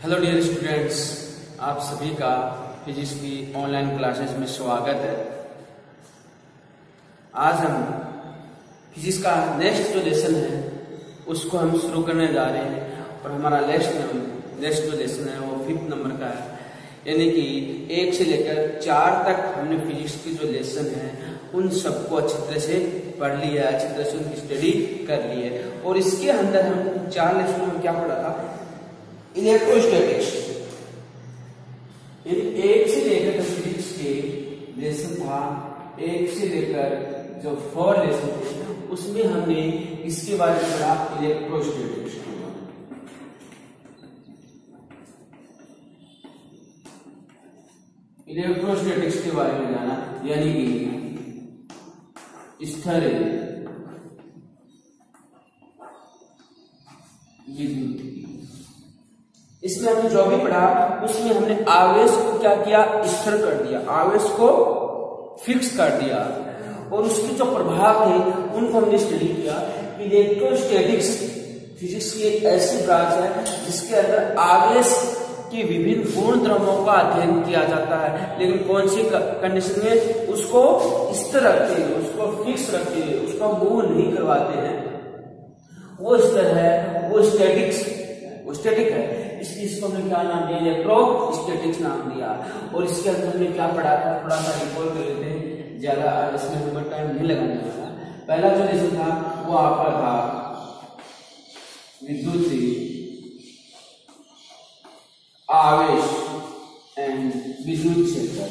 Hello dear students, आप सभी का फिजिक्स की ऑनलाइन क्लासेस में स्वागत है। आज हम फिजिक्स का नेक्स्ट जो लेसन है उसको हम शुरू करने जा रहे हैं और हमारा नेक्स्ट जो लेसन है वो 5th नंबर का है, यानी कि 1 से लेकर 4 तक हमने फिजिक्स की जो लेसन है उन सबको अच्छी तरह से पढ़ लिया है, अच्छी तरह से उनकी स्टडी कर ली है। और इसके अंदर हम 4 लेसनों में क्या पढ़ा था? इलेक्ट्रोस्टैटिक्स, 1 से लेकर फिजिक्स के लेसन था, 1 से लेकर जो 4 लेसन थे उसमें हमने इसके बारे में पढ़ा, इलेक्ट्रोस्टैटिक्स। इलेक्ट्रोस्टैटिक्स के बारे में जाना, यानी कि स्थिर विद्युत। इसमें हमने जो भी पढ़ा उसमें हमने आवेश को क्या किया? स्थिर कर दिया, आवेश को फिक्स कर दिया और उसके जो प्रभाव थे उनको हमने स्टडी किया। इलेक्ट्रोस्टैटिक्स फिजिक्स की एक ऐसी ब्रांच है जिसके अंदर आवेश के विभिन्न पूर्ण द्रव्यों का अध्ययन किया जाता है, लेकिन कौन सी कंडीशन में? उसको स्थिर रखते हैं, उसको फिक्स रखते हैं, उसका मूव नहीं करवाते हैं। वो स्थिर है, वो स्टैटिक है, इसलिए इसको हमने क्या नाम दिया? इलेक्ट्रोस्टैटिक्स नाम दिया। और इसके अंदर हमने क्या पढ़ा था? थोड़ा सा रिकॉल कर लेते हैं, ज्यादा इसमें हमें टाइम नहीं लगाने वाला। पहला जो लेसन था वो आपका था विद्युत आवेश एंड विद्युत क्षेत्र।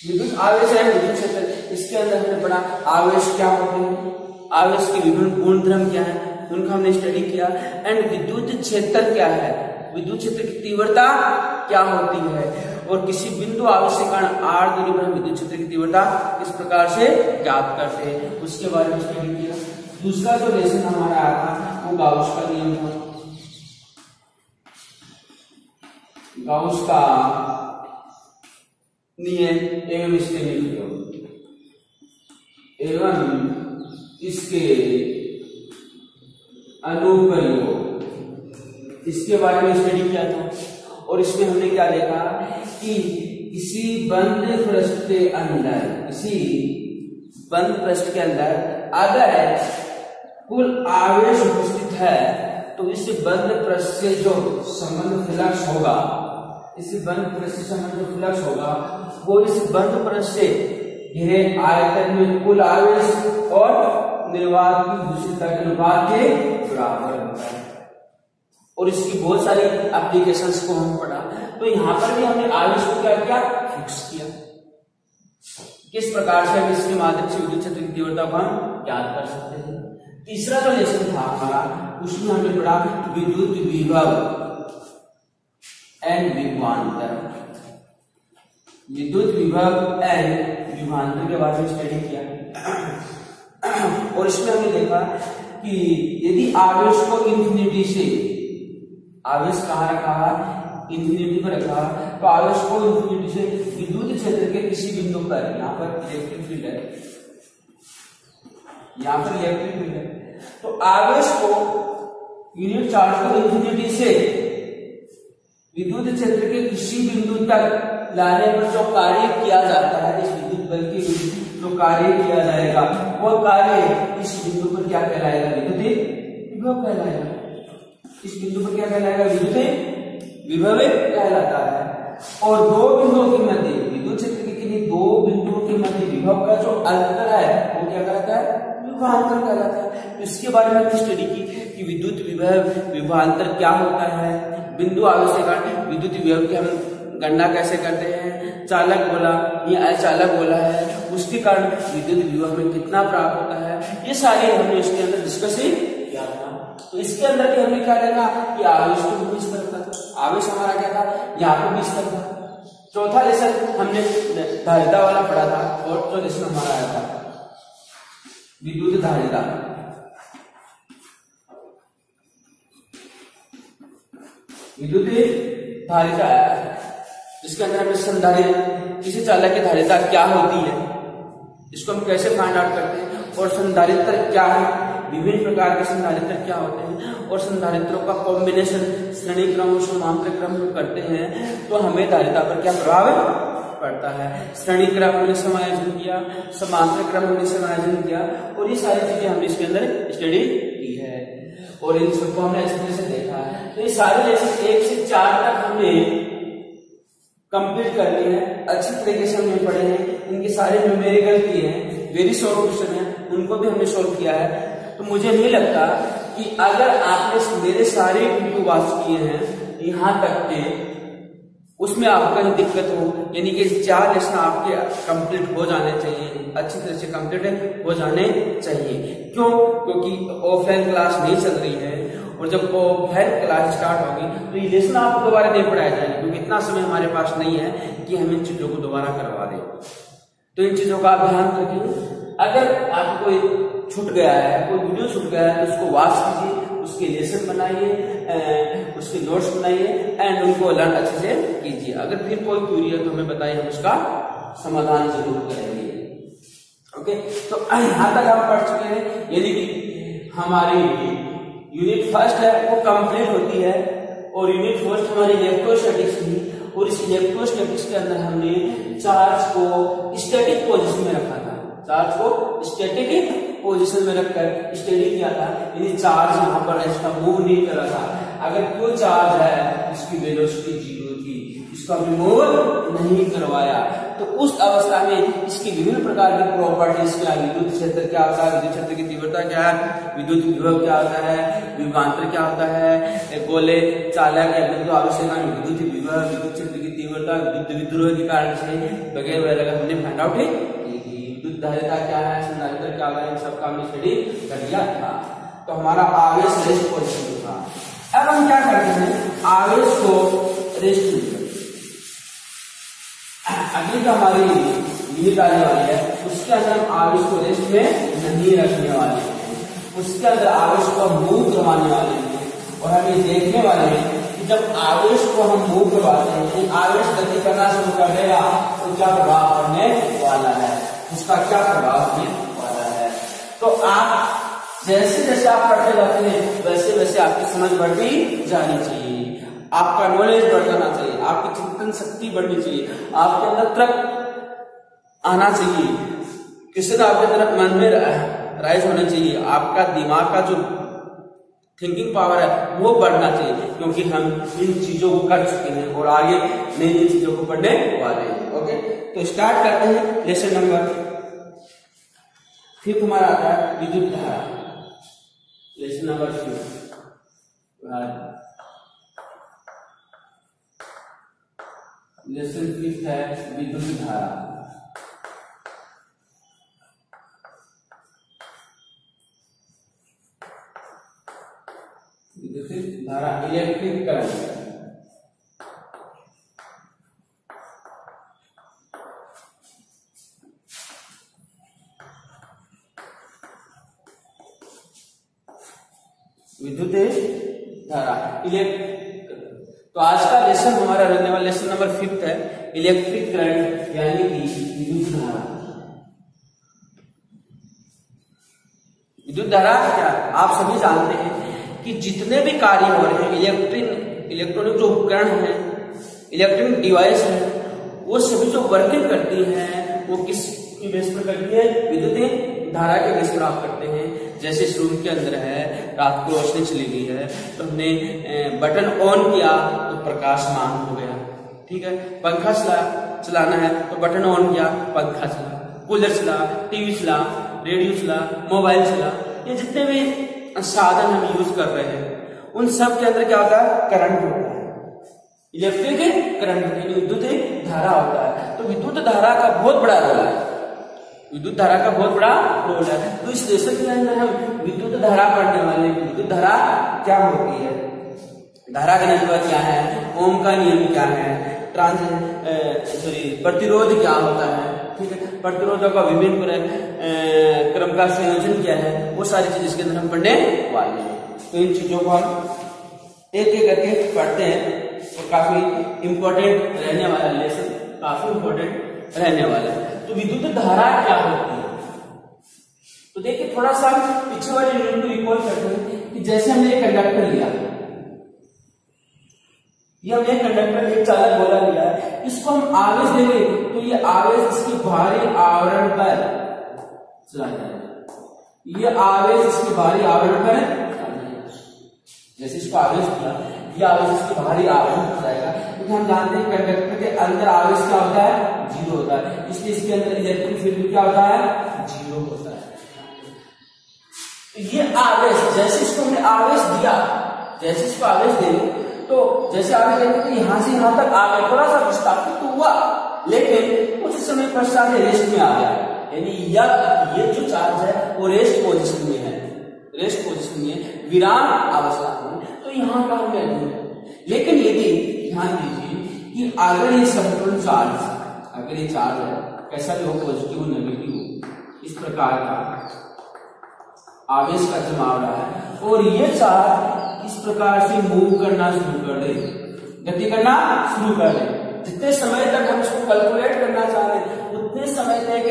विद्युत आवेश एंड विद्युत क्षेत्र, इसके अंदर हमने पढ़ा आवेश क्या होते हैं, आवेश के विभिन्न गुणधर्म क्या है उनका हमने स्टडी किया। एंड विद्युत क्षेत्र क्या है, विद्युत क्षेत्र की तीव्रता क्या होती है, और किसी बिंदु आवेश के कारण r दूरी पर हम विद्युत क्षेत्र की तीव्रता किस प्रकार से ज्ञात करते हैं उसके बारे में स्टडी किया। दूसरा जो लेसन हमारा आया था वो गाउस का नियम था। गाउस का नियम एवं इसके नियम एवं इसके अनुप्रयोग, इसके बारे में स्टडी किया था। और इसमें हमने क्या देखा कि किसी बंद पृष्ठ के अंदर अगर कुल आवेश उपस्थित है तो इस बंद पृष्ठ से जो संबंध फ्लक्स होगा, इस बंद पृष्ठ से संबंध जो फ्लक्स होगा वो इस बंद पृष्ठ से घिरे आयतन में कुल आवेश और निर्वात की दूषितता के अनुपात के बराबर होता है। और इसकी बहुत सारी एप्लीकेशंस को हम पढ़ा। तो यहाँ पर भी हमने आवेश को क्या किया? फिक्स किया। किस प्रकार से हम इसके माध्यम से विद्युत क्षेत्र की तीव्रता को हम ज्ञात कर सकते हैं। तीसरा जो लेसन था हमारा उसमें हमने पढ़ा विद्युत विभव एंड विभवांतर। विद्युत विभव एंड विभवांतर के बारे में स्टडी किया। और इसमें हमने देखा कि यदि आवेश को इंफिनिटी से, आवेश कहाँ रखा है? इंफिनिटी पर रखा है, तो आवेश को इंफिनिटी से विद्युत क्षेत्र के किसी बिंदु पर, यहाँ पर इलेक्ट्रिक फील्ड है, यहाँ पर इलेक्ट्रिक फील्ड है, तो आवेश को यूनिट चार्ज को इंफिनिटी से विद्युत क्षेत्र के किसी बिंदु तक लाने पर जो कार्य किया जाता है, इस विद्युत बल के जो कार्य किया जाएगा वो कार्य इस बिंदु पर क्या कहलाएगा? विद्युत विभव कहलाएगा। इस बिंदु पर क्या कहलाएगा? विद्युत विभव कहलाता है। और दो बिंदुओं के मध्य, विद्युत क्षेत्र के किन्हीं दो बिंदुओं के मध्य विभव का जो अंतर है वो क्या कहलाता है? विभवांतर कहलाता है। तो इसके बारे में हमने स्टडी की कि विद्युत विभव विभवांतर क्या होता है, बिंदु आवेश के कारण विद्युत विभव की हम गणना कैसे करते हैं, चालक गोला या अचालक गोला है उसके कारण विद्युत विभव में कितना प्राप्त होता है, ये सारे हमने इसके अंदर डिस्कस किया था। तो इसके अंदर भी हमने क्या देखा कि आवेश को भी इस तरह था, आवेश हमारा क्या था? यहाँ पे भी इस तरह था। चौथा लेसन हमने धारिता वाला पढ़ा था और जो लेसन हमारा आया था विद्युत धारिता। विद्युत धारिता इसके अंदर हमें संधारित्र, किसी चालक की धारिता क्या होती है इसको हम कैसे फाइंड आउट करते हैं, और संधारित्र क्या है, विभिन्न प्रकार के संधारित्र क्या होते हैं, और संधारित्रों का कॉम्बिनेशन श्रेणी क्रम और समांतर क्रम में करते हैं तो हमें धारिता पर क्या प्रभाव पड़ता है। श्रेणी क्रम हमने समायोजन किया, समांतर क्रम हमने समायोजन किया, और ये सारी चीजें हमने इसके अंदर स्टडी की है और इन सबको हमने अच्छी तरह से देखा है। तो ये सारे लेसन 1 से 4 तक हमने कंप्लीट कर लिए हैं, अच्छी तरीके से हमने पढ़े हैं, इनके सारे न्यूमेरिकल किए हैं, वेरी शॉर्ट क्वेश्चन है, उनको भी हमने सोल्व किया है। तो मुझे नहीं लगता कि अगर आपने मेरे सारे वीडियो वॉच किए हैं यहाँ तक के, उसमें आपका दिक्कत हो, यानी कि 4 लेसन आपके कंप्लीट हो जाने चाहिए, अच्छी तरह से कंप्लीट हो जाने चाहिए। क्यों? क्योंकि ऑफलाइन क्लास नहीं चल रही है, और जब ऑफलाइन क्लास स्टार्ट होगी तो ये लेसन आपको दोबारा नहीं पढ़ाया जाएगा, क्योंकि इतना समय हमारे पास नहीं है कि हम इन चीजों को दोबारा करवा दें। तो इन चीजों का आप ध्यान रखिए। अगर आपको छूट गया है, कोई वीडियो छूट गया है, तो उसको वॉच कीजिए, उसके लेसन बनाइए, उसके नोट्स बनाइए एंड उनको लर्न अच्छे से कीजिए। अगर फिर कोई क्वेरी है तो हमें बताइए, हम उसका समाधान जरूर करेंगे। ओके, तो यहाँ तक हम पढ़ चुके हैं, यानी कि हमारी यूनिट फर्स्ट है वो कंप्लीट होती है, और यूनिट फर्स्ट हमारी इलेक्ट्रोस्टैटिक्स थी, और इस इलेक्ट्रोस्टैटिक्स के अंदर हमने चार्ज को स्टैटिक पोजीशन में रखा था, चार्ज को स्टैटिक पोजीशन में रखकर स्टडी किया था, यानी चार्ज यहाँ पर ऐसा मूव नहीं कर रहा था। अगर कोई चार्ज है इसकी वेलोसिटी 0 थी, इसको हमने मूव नहीं करवाया, तो उस अवस्था में इसकी विभिन्न प्रकार की प्रॉपर्टीज क्या, विद्युत क्षेत्र क्या होता है, विद्युत क्षेत्र की तीव्रता क्या है, विद्युत विभव क्या होता है, विभवांतर क्या होता है, गोले चालक या बिंदु आवेश का विद्युत विभव, विद्युत क्षेत्र की तीव्रता, विद्युत विद्रोह के कारण से वगैरह वगैरह हमने फाइंड आउट की। विद्युत धारिता क्या है, संधारित्र क्या है, इन सबका हमने स्टडी कर लिया था। तो हमारा आवेश रेस्ट पोजीशन था। अब हम क्या करते हैं, आवेश को रेस्ट, अगली जो हमारी यूनिट आने वाली है उसके अंदर हम आवेश को रेस्ट में नहीं रखने वाले हैं, उसके अंदर आवेश को मूव करवाने वाले हैं, और हम ये देखने वाले हैं कि जब आवेश को हम मूव करवाते हैं, आवेश गति करना शुरू कर देगा तो क्या प्रभाव पड़ने वाला है, उसका क्या प्रभाव होने वाला है। तो आप जैसे जैसे आप पढ़ते जाते हैं वैसे वैसे आपकी समझ बढ़ती जानी चाहिए, आपका नॉलेज बढ़ जाना चाहिए, आपकी चिंतन शक्ति बढ़नी चाहिए, आपके अंदर तर्क आना चाहिए, किसी का आपके अंदर मन में राइज होना चाहिए, आपका दिमाग का जो थिंकिंग पावर है वो बढ़ना चाहिए, क्योंकि हम इन चीजों को कर चुके हैं और आगे नई नई चीजों को पढ़ने वाले हैं। ओके, तो स्टार्ट करते हैं। लेसन नंबर 5 हमारा आता है विद्युत धारा। लेसन नंबर 5 लेसन 5 है विद्युत धारा। विद्युत धारा इलेक्ट्रिक करंट। विद्युत धारा इलेक्ट्रिक। तो आज का लेसन हमारा रहने वाला लेसन नंबर 5 है इलेक्ट्रिक करंट, यानी कि विद्युत धारा। विद्युत धारा क्या, आप सभी जानते हैं कि जितने भी कार्य हो रहे हैं, इलेक्ट्रॉनिक जो उपकरण है, इलेक्ट्रॉनिक डिवाइस है, वो सभी जो वर्किंग करती हैं वो किस की बेस पर करती है, विद्युत धारा के बेस पर आप करते हैं। जैसे इस रूम के अंदर है, रात को रोशनी चली गई है तो हमने बटन ऑन किया तो प्रकाशमान हो गया, ठीक है। पंखा चलाना है तो बटन ऑन किया, पंखा चला, कूलर चला, टीवी चला, रेडियो चला, मोबाइल चला, ये जितने भी साधन हम यूज कर रहे हैं उन सब के अंदर क्या होता है, करंट होता है, इलेक्ट्रिक करंट, विद्युत धारा होता है। तो विद्युत धारा का बहुत बड़ा रोल है, विद्युत धारा का बहुत बड़ा रोल है। तो इस लेसन के अंदर हम विद्युत धारा पढ़ने वाले, विद्युत धारा क्या होती है, धारा घनत्व क्या है, ओम का नियम क्या है, प्रतिरोध क्या होता है, ठीक है, प्रतिरोधों का विभिन्न क्रम का संयोजन क्या है, वो सारी चीज इसके अंदर हम पढ़ने वाले हैं। तो इन चीजों को हम एक एक करके पढ़ते हैं। और काफी इंपॉर्टेंट रहने वाला लेसन, काफी इंपॉर्टेंट रहने वाला है। तो विद्युत धारा क्या होती है? तो देखिए थोड़ा सा पीछे वाले यूनिट को रिकॉल करते हैं कि जैसे हमने एक कंडक्टर लिया, ये हमने एक कंडक्टर एक चालक गोला लिया है, इसको हम आवेश देंगे तो ये आवेश इसके बाहरी आवरण पर चला जाएगा। ये आवेश इसके बाहरी आवरण पर चला जाएगा। जैसे इसको आवेश दिया, ये आवेश इसके बाहरी आवरण पर जाएगा, क्योंकि हम जानते हैं कंडक्टर के अंदर आवेश क्या होता है? जीरो होता है, इसलिए इसके अंदर इलेक्ट्रिक फील्ड क्या होता है? जीरो होता है। ये आवेश, जैसे इसको हमने आवेश दिया, जैसे इसको आवेश देंगे तो जैसे आवेश देंगे तो यहां से यहां तक आ गया, थोड़ा सा विस्थापित तो हुआ, लेकिन कुछ समय पश्चात रेस्ट में आ गया। यानी ये जो चार्ज है वो रेस्ट पोजीशन में है, रेस्ट पोजीशन में है, विराम अवस्था में, तो यहाँ पर हम कहते। लेकिन यदि ध्यान दीजिए कि अगर ये संपूर्ण चार्ज, अगर ये चार्ज है कैसा भी हो, पॉजिटिव हो नेगेटिव हो, इस प्रकार का आवेश का जमाव रहा है और ये चार्ज इस प्रकार से मूव करना शुरू कर दे, गति करना शुरू कर दे, जितने समय तक हम इसको कैलकुलेट करना चाह रहे हैं उतने समय तक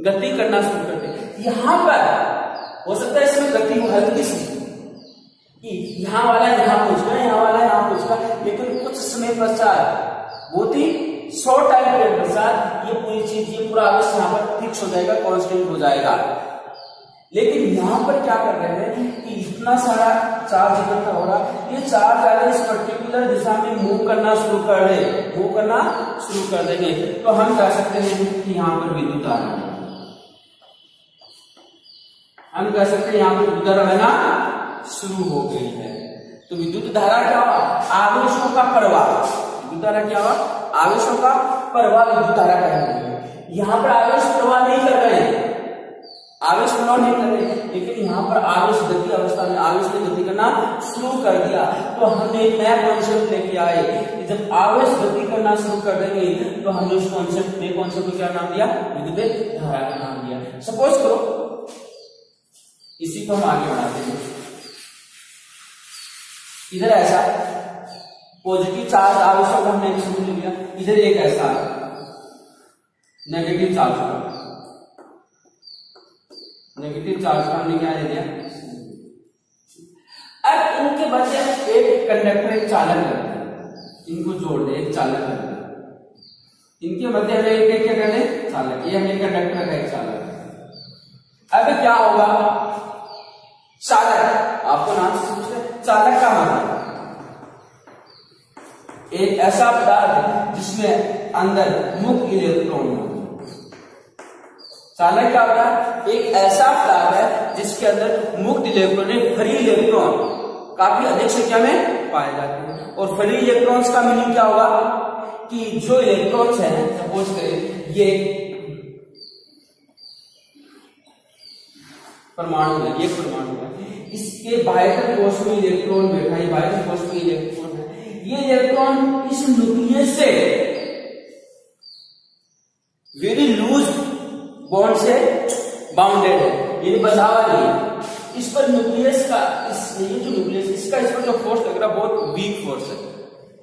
गति करना शुरू कर दे। यहाँ पर हो सकता है इसमें गति हो हल्की सी, कि यहाँ वाला यहाँ पहुंच गया, यहाँ वाला यहाँ पहुंच गया, लेकिन कुछ समय पश्चात बहुत ही शॉर्ट टाइम पीरियड पश्चात ये पूरी चीज, ये पूरा आवेश यहाँ पर फिक्स हो जाएगा, कांस्टेंट हो जाएगा। लेकिन यहां पर क्या कर रहे हैं कि इतना सारा चार्ज इकट्ठा हो रहा, ये चार्ज अगर इस पर्टिकुलर दिशा में मूव करना शुरू कर दे, मूव करना शुरू कर देंगे तो हम कह सकते हैं कि यहां पर विद्युत धारा, हम कह सकते हैं यहां पर विद्युत धारा बहना शुरू हो गई है। तो विद्युत धारा क्या हुआ? आवेशों का प्रवाह। विद्युत धारा क्या हुआ? आवेशों का प्रवाह विद्युत धारा कहेंगे। यहां पर आवेश प्रवाह नहीं कर रहे हैं, आवेश प्रवाह नहीं कर रहे, लेकिन यहाँ पर आवेश गति अवस्था में आवेश ने गति करना शुरू कर दिया। तो हमने एक नया कॉन्सेप्ट लेके आए कि जब आवेश गति करना शुरू कर देंगे तो हमने उस कॉन्सेप्ट में, कॉन्सेप्ट को क्या नाम दिया? विद्युत धारा का नाम दिया। सपोज करो इसी को हम आगे बढ़ाते हैं, इधर ऐसा पॉजिटिव चार्ज आवेशों का हमने समझ लिया, इधर एक ऐसा नेगेटिव चार्ज का, नेगेटिव चार्ज का हमने क्या ले लिया। अब इनके बच्चे एक कंडक्टर एक चालक करते हैं, इनको जोड़ दे, एक चालक करते हैं, इनके मध्य में एक क्या कर ले? चालक। ये हमें कंडक्टर का एक चालक। अब क्या होगा? चालक, आपको नाम से पूछते हैं, चालक का मतलब एक ऐसा पदार्थ जिसमें अंदर मुक्त इलेक्ट्रॉन हो। चालक क्या होता है? एक ऐसा पदार्थ है जिसके अंदर मुक्त इलेक्ट्रॉन, फ्री इलेक्ट्रॉन काफी अधिक संख्या में पाए जाते हैं। और फ्री इलेक्ट्रॉन्स का मीनिंग क्या होगा? कि जो इलेक्ट्रॉन्स हैं, सपोज करें ये परमाणु है, ये परमाणु है, इसके बाह्य कोश में इलेक्ट्रॉन बैठा है, बाह्य कोश में इलेक्ट्रॉन है, ये इलेक्ट्रॉन इस न्यूक्लियस से वेरी लूज बॉन्ड से बाउंडेड है, ये बंधा हुआ नहीं है। इस पर न्यूक्लियस का, ये जो न्यूक्लियस इसका इस पर जो फोर्स लग रहा है बहुत वीक फोर्स है,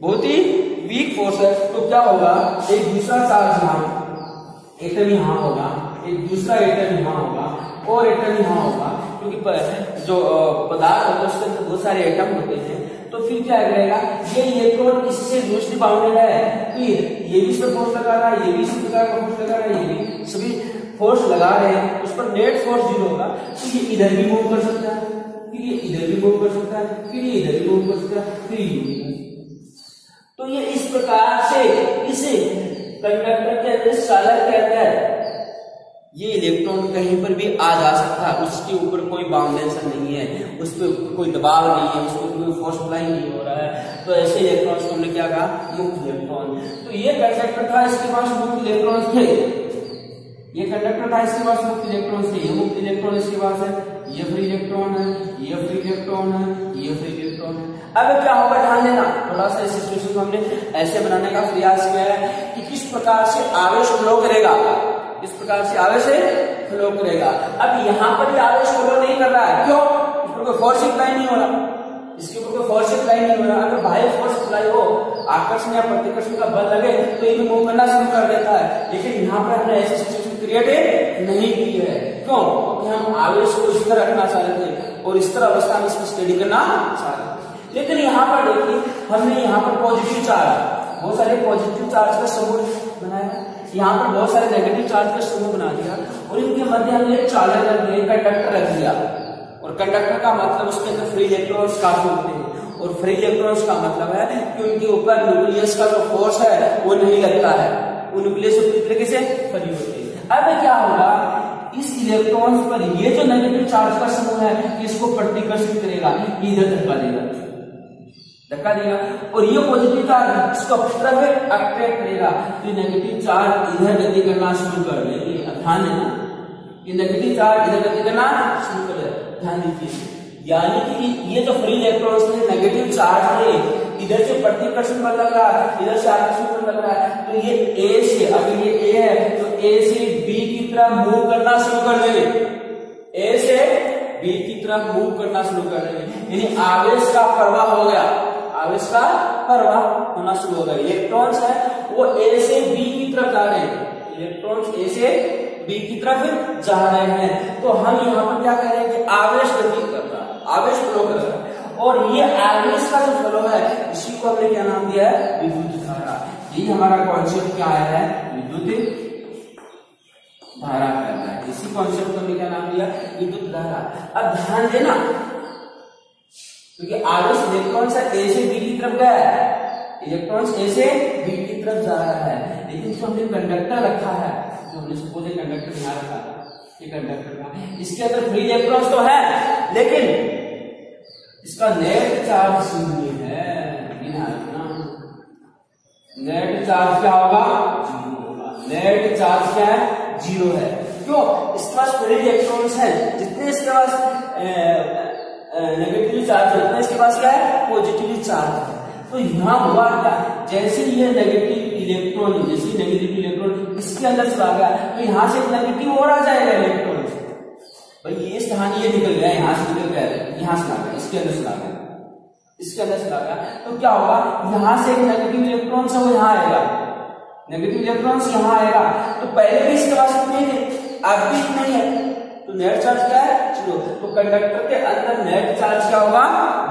बहुत ही वीक फोर्स है। तो क्या होगा? एक दूसरा चार्ज यहाँ एटम यहाँ होगा, एक दूसरा एटम यहाँ होगा और एटम यहाँ होगा, क्योंकि जो पदार्थ होता है उसके अंदर बहुत सारे एटम होते हैं। तो फिर क्या करेगा? ये इलेक्ट्रॉन इससे लूजली बाउंडेड है, फिर ये भी इस पर फोर्स लगा रहा है, ये भी इसी प्रकार का फोर्स लगा रहा है, ये भी सभी फोर्स लगा रहे हैं, उस पर नेट फोर्स जीरो होगा। तो ये इधर भी मूव कर सकता है, फिर ये इधर भी मूव कर सकता है, फिर ये इधर भी मूव कर सकता है, फिर ये। तो ये इस प्रकार से इस कंडक्टर के अंदर, चालक के अंदर ये इलेक्ट्रॉन कहीं पर भी आ जा सकता है, उसके ऊपर कोई बाउंडेशन नहीं है, उस पर कोई दबाव नहीं है, उस पर कोई फोर्स अप्लाई नहीं हो रहा है। तो ऐसे इलेक्ट्रॉन्स को हमने क्या कहा? मुक्त इलेक्ट्रॉन। तो ये कंडक्टर था, इसके पास मुक्त इलेक्ट्रॉन थे, ये कंडक्टर था, इसके पास मुक्त इलेक्ट्रॉन थे, ये मुक्त इलेक्ट्रॉन इसके पास है, ये फ्री इलेक्ट्रॉन है, ये फ्री इलेक्ट्रॉन है, ये फ्री इलेक्ट्रॉन है। अब क्या होगा? ध्यान देना, थोड़ा सा इस सिचुएशन को हमने ऐसे बनाने का प्रयास किया है कि किस प्रकार से आवेश फ्लो करेगा, इस प्रकार से आवेश फ्लो करेगा। अब यहाँ पर ये आवेश फ्लो नहीं कर रहा है, क्यों? इस पर कोई फोर्स अप्लाई नहीं हो रहा, इसके ऊपर कोई फोर्स अप्लाई नहीं हो रहा। अगर बाह्य फोर्स अप्लाई हो, आकर्षण या प्रतिकर्षण का बल लगे तो ये भी मूव करना शुरू कर देता है। लेकिन यहाँ पर हमने ऐसी सिचुएशन क्रिएट नहीं की है। क्यों? क्योंकि हम आवेश को इस तरह रखना चाह रहे थे और इस तरह अवस्था में इसको स्टडी करना चाह रहे थे। लेकिन यहाँ पर देखिए, हमने यहाँ पर पॉजिटिव चार्ज, बहुत सारे पॉजिटिव चार्ज का समूह बनाया, यहाँ पर बहुत सारे नेगेटिव चार्ज का समूह बना दिया और इनके मध्य हमने एक चालक रख दिया, कंडक्टर रख दिया। और कंडक्टर का मतलब उसके अंदर फ्री इलेक्ट्रॉन्स काफी होते हैं और फ्री इलेक्ट्रॉन्स का मतलब है कि उनके ऊपर न्यूक्लियस का जो फोर्स है वो नहीं लगता है, वो न्यूक्लियस पूरी तरीके से फ्री होते हैं। अब क्या होगा, इस इलेक्ट्रॉन्स पर ये जो नेगेटिव चार्ज का समूह है इसको प्रतिकर्षित करेगा, इधर धक्का देगा, धक्का देगा। और ये पॉजिटिव चार्ज इसको अपनी तरफ अट्रैक्ट करेगा, तो नेगेटिव चार्ज इधर गति करना शुरू कर देगी। ध्यान देना, ये नेगेटिव चार्ज इधर गति करना शुरू कर देगा। ध्यान दीजिए, यानी कि ये जो फ्री इलेक्ट्रॉन्स है नेगेटिव चार्ज है, इधर से प्रतिकर्षण बल लग रहा है, इधर से आकर्षण बल लग रहा है, तो ये ए से, अगर ये ए है तो ए से बी की तरफ मूव करना शुरू कर देंगे, ए से बी की तरफ मूव करना शुरू कर देंगे। यानी आवेश का प्रवाह हो गया, आवेश का प्रवाह होना शुरू होगा। इलेक्ट्रॉन्स है वो ए से बी की तरफ जा रहे हैं, इलेक्ट्रॉन्स ए से बी की तरफ जा रहे हैं। तो हम यहाँ पर क्या कह रहे हैं कि आवेश गति कर रहा है, आवेश फ्लो कर रहा है। और ये आवेश का जो फ्लो है इसी को हमने क्या नाम दिया है, विद्युत धारा। यही हमारा कॉन्सेप्ट क्या आया है, विद्युत धारा कहना है। इसी कॉन्सेप्ट को हमने क्या नाम दिया, विद्युत धारा। अब ध्यान देना, क्योंकि आवेश इलेक्ट्रॉन से ए से बी की तरफ गया है, इलेक्ट्रॉन्स ए से बी की तरफ जा रहा है, लेकिन जो हमने कंडक्टर रखा है, जो हमने सपोज कंडक्टर यहाँ रखा था, ये कंडक्टर का, इसके अंदर फ्री इलेक्ट्रॉन्स तो है लेकिन इसका नेट चार्ज शून्य है। नेट चार्ज क्या होगा, जीरो होगा। नेट चार्ज क्या है, जीरो है। क्यों? इसके पास फ्री इलेक्ट्रॉन्स हैं, जितने इसके पास नेगेटिव चार्ज है उतना इसके पास क्या है, पॉजिटिव चार्ज है। तो यहाँ हुआ क्या, जैसे ये नेगेटिव इलेक्ट्रॉन, जैसे नेगेटिव इलेक्ट्रॉन इसके अंदर चला गया तो यहाँ से नेगेटिव और आ जाएगा इलेक्ट्रॉन। भाई ये स्थान ये निकल गया, यहाँ से निकल गया, यहाँ से लगा, इसके अंदर चला गया, इसके अंदर चला गया, तो क्या होगा, यहाँ से एक नेगेटिव इलेक्ट्रॉन है वो यहाँ आएगा, नेगेटिव इलेक्ट्रॉन यहाँ आएगा। तो पहले भी इसके पास नहीं है, अब भी नहीं है, तो नेट चार्ज क्या है, जीरो। तो कंडक्टर के अंदर नेट चार्ज क्या होगा,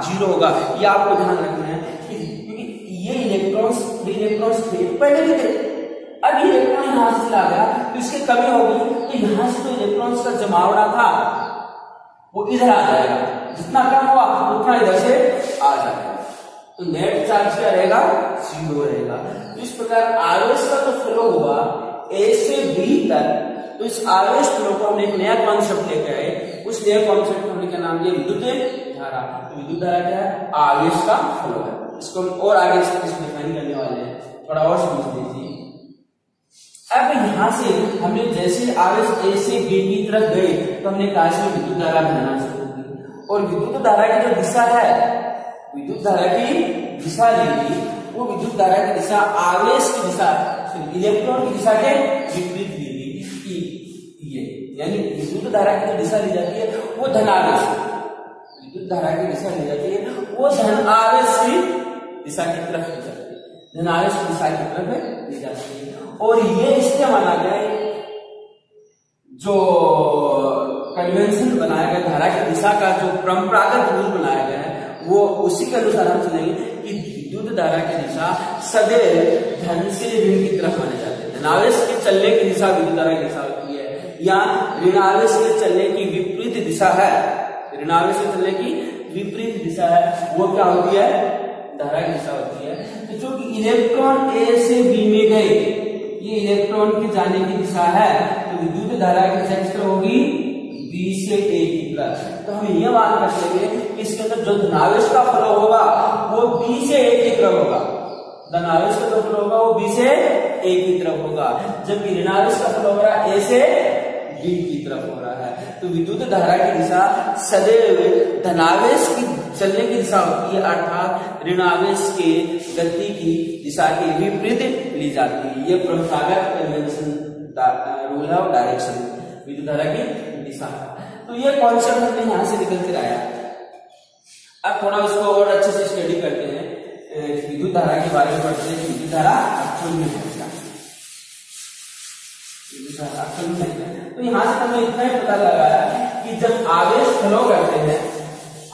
जीरो होगा। ये आपको ध्यान रखना है, क्योंकि ये इलेक्ट्रॉन्स, फ्री इलेक्ट्रॉन्स थे पहले भी थे, अब ये इलेक्ट्रॉन यहाँ से चला गया तो इसकी कमी होगी, तो यहाँ से तो इलेक्ट्रॉन्स का जमावड़ा था वो इधर आ जाएगा, जितना कम हुआ उतना इधर से आ जाएगा। तो नेट चार्ज क्या रहेगा, जीरो रहेगा। तो इस प्रकार आवेश का जो फ्लो हुआ ए से बी तक, तो इस आवेश फ्लो को हमने एक नया कॉन्सेप्ट लेकर आए, उस नए कॉन्सेप्ट को हमने क्या नाम दिया, विद्युत धारा। तो विद्युत धारा क्या है, आवेश का फ्लो है। इसको हम और आगे से डिफाइन करने वाले हैं, थोड़ा और समझ लीजिए। अब यहाँ से हमने जैसे आवेश ए से बी की तरफ गए तो हमने कहा इसमें विद्युत धारा बनाना शुरू की, और विद्युत धारा की जो दिशा है, विद्युत धारा की दिशा लेगी, वो विद्युत धारा की दिशा आवेश की दिशा, इलेक्ट्रॉन की दिशा के विपरीत लेगी। ये यानी विद्युत धारा की जो दिशा ली जाती है वो धनावेश, विद्युत धारा की दिशा ली जाती है वो धनावेश की दिशा की तरफ ली जाती है, धनावेश की दिशा की तरफ ली जाती है। और ये इसलिए माना गया है, जो कन्वेंशन बनाया गया धारा की दिशा का, जो परंपरागत रूल बनाया गया है, वो उसी के अनुसार हम चलेंगे कि विद्युत धारा की दिशा सदैव धन से ऋण की तरफ माने जाते हैं। धनावेश के चलने की दिशा विद्युत धारा की दिशा होती है, या ऋणावेश के चलने की विपरीत दिशा है, ऋणावेश के चलने की विपरीत दिशा है, वो क्या होती है, धारा की दिशा होती है। तो जो कि इलेक्ट्रॉन ए से बी में गए, ये इलेक्ट्रॉन के जाने की दिशा है, तो विद्युत धारा की दिशा किस तरह होगी, बी से ए की तरफ। तो हम ये मान कर चलेंगे कि इसके अंदर जो धनावेश का फ्लो होगा वो बी से ए की तरफ होगा, धनावेश का जो फ्लो होगा वो बी से ए की तरफ होगा, जबकि ऋणावेश का फ्लो हो रहा है ए से बी की तरफ हो रहा है। तो विद्युत धारा की दिशा सदैव धनावेश की चलने की दिशा होती है, अर्थात ऋणावेश के गति की दिशा के विपरीत ली जाती है। ये परंपरागत कन्वेंशन रूल है और डायरेक्शन विद्युत धारा की दिशा। तो ये कॉन्सेप्ट हमने यहाँ से निकल कर आया। अब थोड़ा इसको और अच्छे से स्टडी करते हैं, विद्युत धारा के बारे में पढ़ते हैं। विद्युत धारा अक्सर में है, तो यहाँ से हमें इतना ही पता लगा कि जब आवेश फ्लो करते हैं,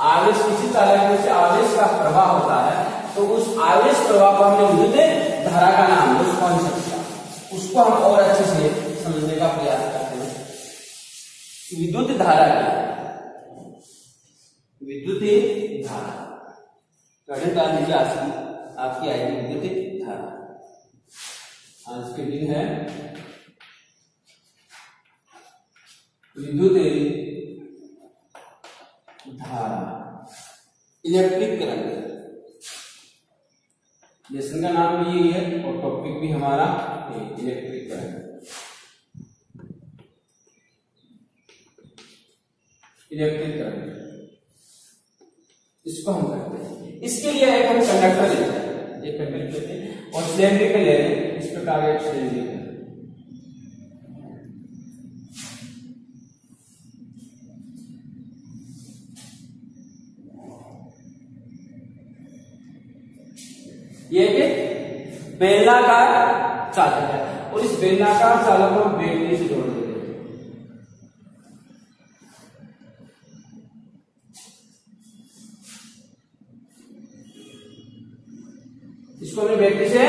आवेश किसी चालक में से आवेश का प्रवाह होता है, तो उस आवेश प्रवाह को हमने विद्युत धारा का नाम, उस कॉन्सेप्ट का, उसको हम और अच्छे से समझने का प्रयास करते हैं। विद्युत धारा क्या है? विद्युत धारा करंट आ लीजिए, आपकी आएगी विद्युत धारा। आज के दिन है विद्युत धारा, इलेक्ट्रिक करंट। लेसन का नाम भी यही है और टॉपिक भी हमारा इलेक्ट्रिक करंट। इलेक्ट्रिक करंट इसको हम करते हैं। इसके लिए एक हम कंडक्टर लेते हैं, एक कंडक्टर लेते हैं और सिलेंड्रिकल ले रहे हैं, इस प्रकार एक सिलेंड्रिकल। ये एक बेलनाकार चालक है और इस बेलनाकार चालक को हम बैटरी से जोड़ देते हैं। इसको हमने बैटरी से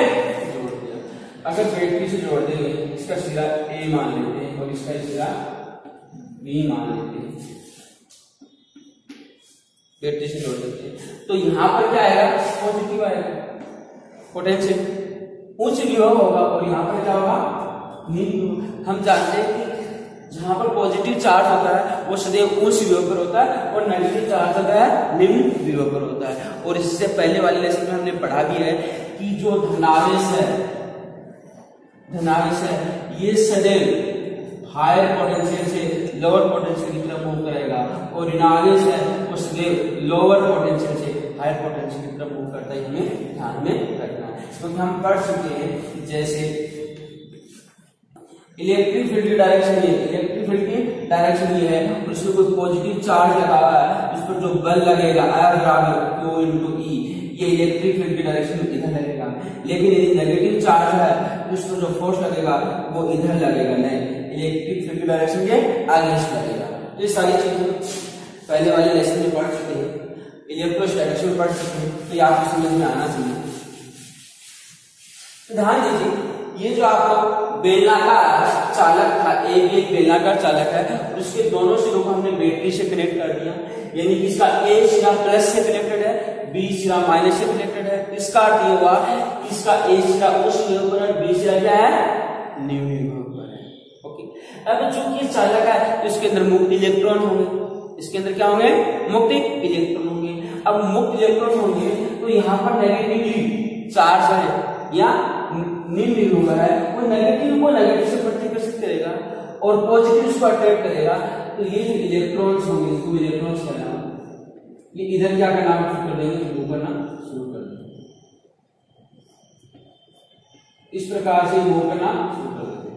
जोड़ दिया। अगर बैटरी से जोड़ देंगे, इसका सिरा ए मान लेते हैं और इसका सिरा बी मान लेते हैं, बैटरी से जोड़ देते हैं, तो यहां पर क्या आएगा? पॉजिटिव आएगा, पोटेंशियल उच्च विभव होगा और यहाँ पर क्या होगा? निम्न। हम जानते हैं कि जहां पर पॉजिटिव चार्ज होता है वो सदैव उच्च विभव पर होता है और नेगेटिव चार्ज होता है निम्न विभव पर होता है। और इससे पहले वाले लेसन में हमने पढ़ा भी है कि जो धनावेश है ये सदैव हायर पोटेंशियल से लोअर पोटेंशियल की तरफ मूव करेगा और ऋणावेश है वो सदैव लोअर पोटेंशियल से हायर पोटेंशियल की तरफ मूव करता है। हमें ध्यान में रखना है, क्योंकि हम पढ़ चुके हैं जैसे इलेक्ट्रिक फील्ड की डायरेक्शन ये, इलेक्ट्रिक फील्ड की डायरेक्शन ये है और उसमें कोई पॉजिटिव चार्ज लगा हुआ है, उस पर जो बल लगेगा F बराबर Q into E, ये इलेक्ट्रिक फील्ड की डायरेक्शन में इधर लगेगा। लेकिन यदि नेगेटिव चार्ज है तो उस पर जो फोर्स लगेगा वो इधर लगेगा, नहीं, इलेक्ट्रिक फील्ड की डायरेक्शन के अगेंस्ट लगेगा। तो ये सारी चीजें पहले वाले लेसन में पढ़ चुके हैं, इलेक्ट्रोस्टैटिक्स में पढ़ चुके हैं, तो ये आपको समझ में आना चाहिए। तो ध्यान दीजिए, ये जो आपको बेलनाकार चालक था, एक बेलनाकार चालक है, उसके दोनों सिरों को हमने बैटरी से कनेक्ट कर दिया, यानी कि इसका ए सिरा प्लस से कनेक्टेड है, बी सिरा माइनस से कनेक्टेड है। इसका अर्थ ये हुआ कि इसका ए सिरा उस विभव पर है, बी सिरा क्या है? निम्न विभव पर है। ओके, अब चूंकि ये चालक है तो इसके अंदर मुक्त इलेक्ट्रॉन होंगे, इसके अंदर क्या होंगे? मुक्त इलेक्ट्रॉन होंगे। अब मुक्त इलेक्ट्रॉन होंगे तो यहाँ पर नेगेटिवली चार्ज है या निम्न विभव है, वो नेगेटिव को नेगेटिव से प्रतिकर्षित करेगा और पॉजिटिव उसको अट्रैक्ट करेगा। तो ये जो इलेक्ट्रॉन्स होंगे, इसको इलेक्ट्रॉन्स का नाम, ये इधर क्या करना शुरू कर देंगे? मूव करना शुरू कर देंगे, इस प्रकार से मूव करना शुरू कर देंगे।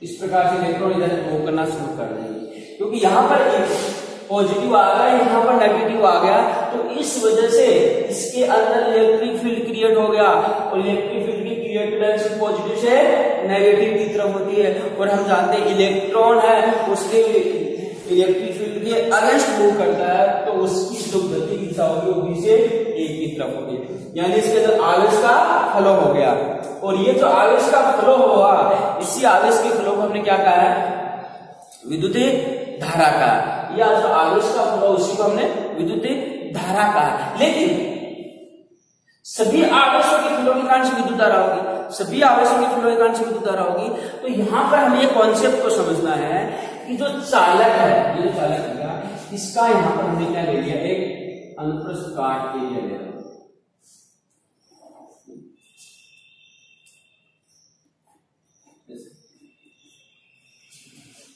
इस प्रकार से इलेक्ट्रॉन इधर मूव करना शुरू कर देंगे, क्योंकि यहाँ पर एक पॉजिटिव आ गया, यहाँ पर नेगेटिव आ गया, तो इस वजह से इसके अंदर इलेक्ट्रिक फील्ड क्रिएट हो गया और इलेक्ट्रिक फील्ड की क्रिएटेड डायरेक्शन पॉजिटिव से नेगेटिव की तरफ होती है। और हम जानते हैं इलेक्ट्रॉन है उसके इलेक्ट्रिक फील्ड के अगेंस्ट मूव करता है, तो उसकी जो गति की दिशा होगी वो बी से ए की तरफ होगी, यानी इसके अंदर आवेश का फ्लो हो गया। और ये जो आवेश का फ्लो हुआ, इसी आवेश के फ्लो को हमने क्या कहा है? विद्युत धारा का, या जो आवेश का फ्लो उसी को हमने विद्युत धारा कहा। लेकिन सभी आवेशों के फ्लो के कारण से विद्युत धारा होगी, सभी आवेशों के फ्लो के कारण से विद्युत धारा होगी। तो यहां पर हमें एक कॉन्सेप्ट को समझना है कि जो चालक है, ये जो चालक है, इसका यहां पर हमने क्या ले लिया? एक अनुप्रस्थ काट एरिया ले लिया।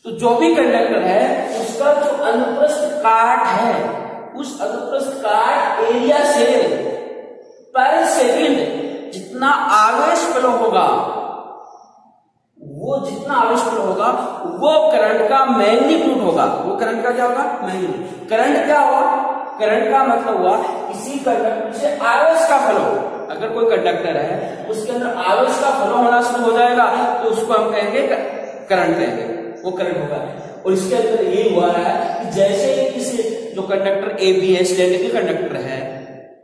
तो जो भी कंडक्टर है उसका जो अनुप्रस्थ काट है, उस अनुप्रस्थ काट एरिया से पर सेकंड जितना आवेश फ्लो होगा वो वो जितना आवेश फ्लो होगा वो करंट का मैग्नीट्यूड होगा। वो करंट का क्या होगा? मैग्नीट्यूड। करंट क्या हुआ? करंट का मतलब हुआ किसी कंडक्टर से आवेश का फ्लो। अगर कोई कंडक्टर है उसके अंदर आवेश का फ्लो होना शुरू हो जाएगा तो उसको हम कहेंगे करंट कहेंगे, वो करंट होगा। और इसके अंदर ये हुआ है कि जैसे ही किसी जो कंडक्टर ABS सिलेंडरिकल कंडक्टर है,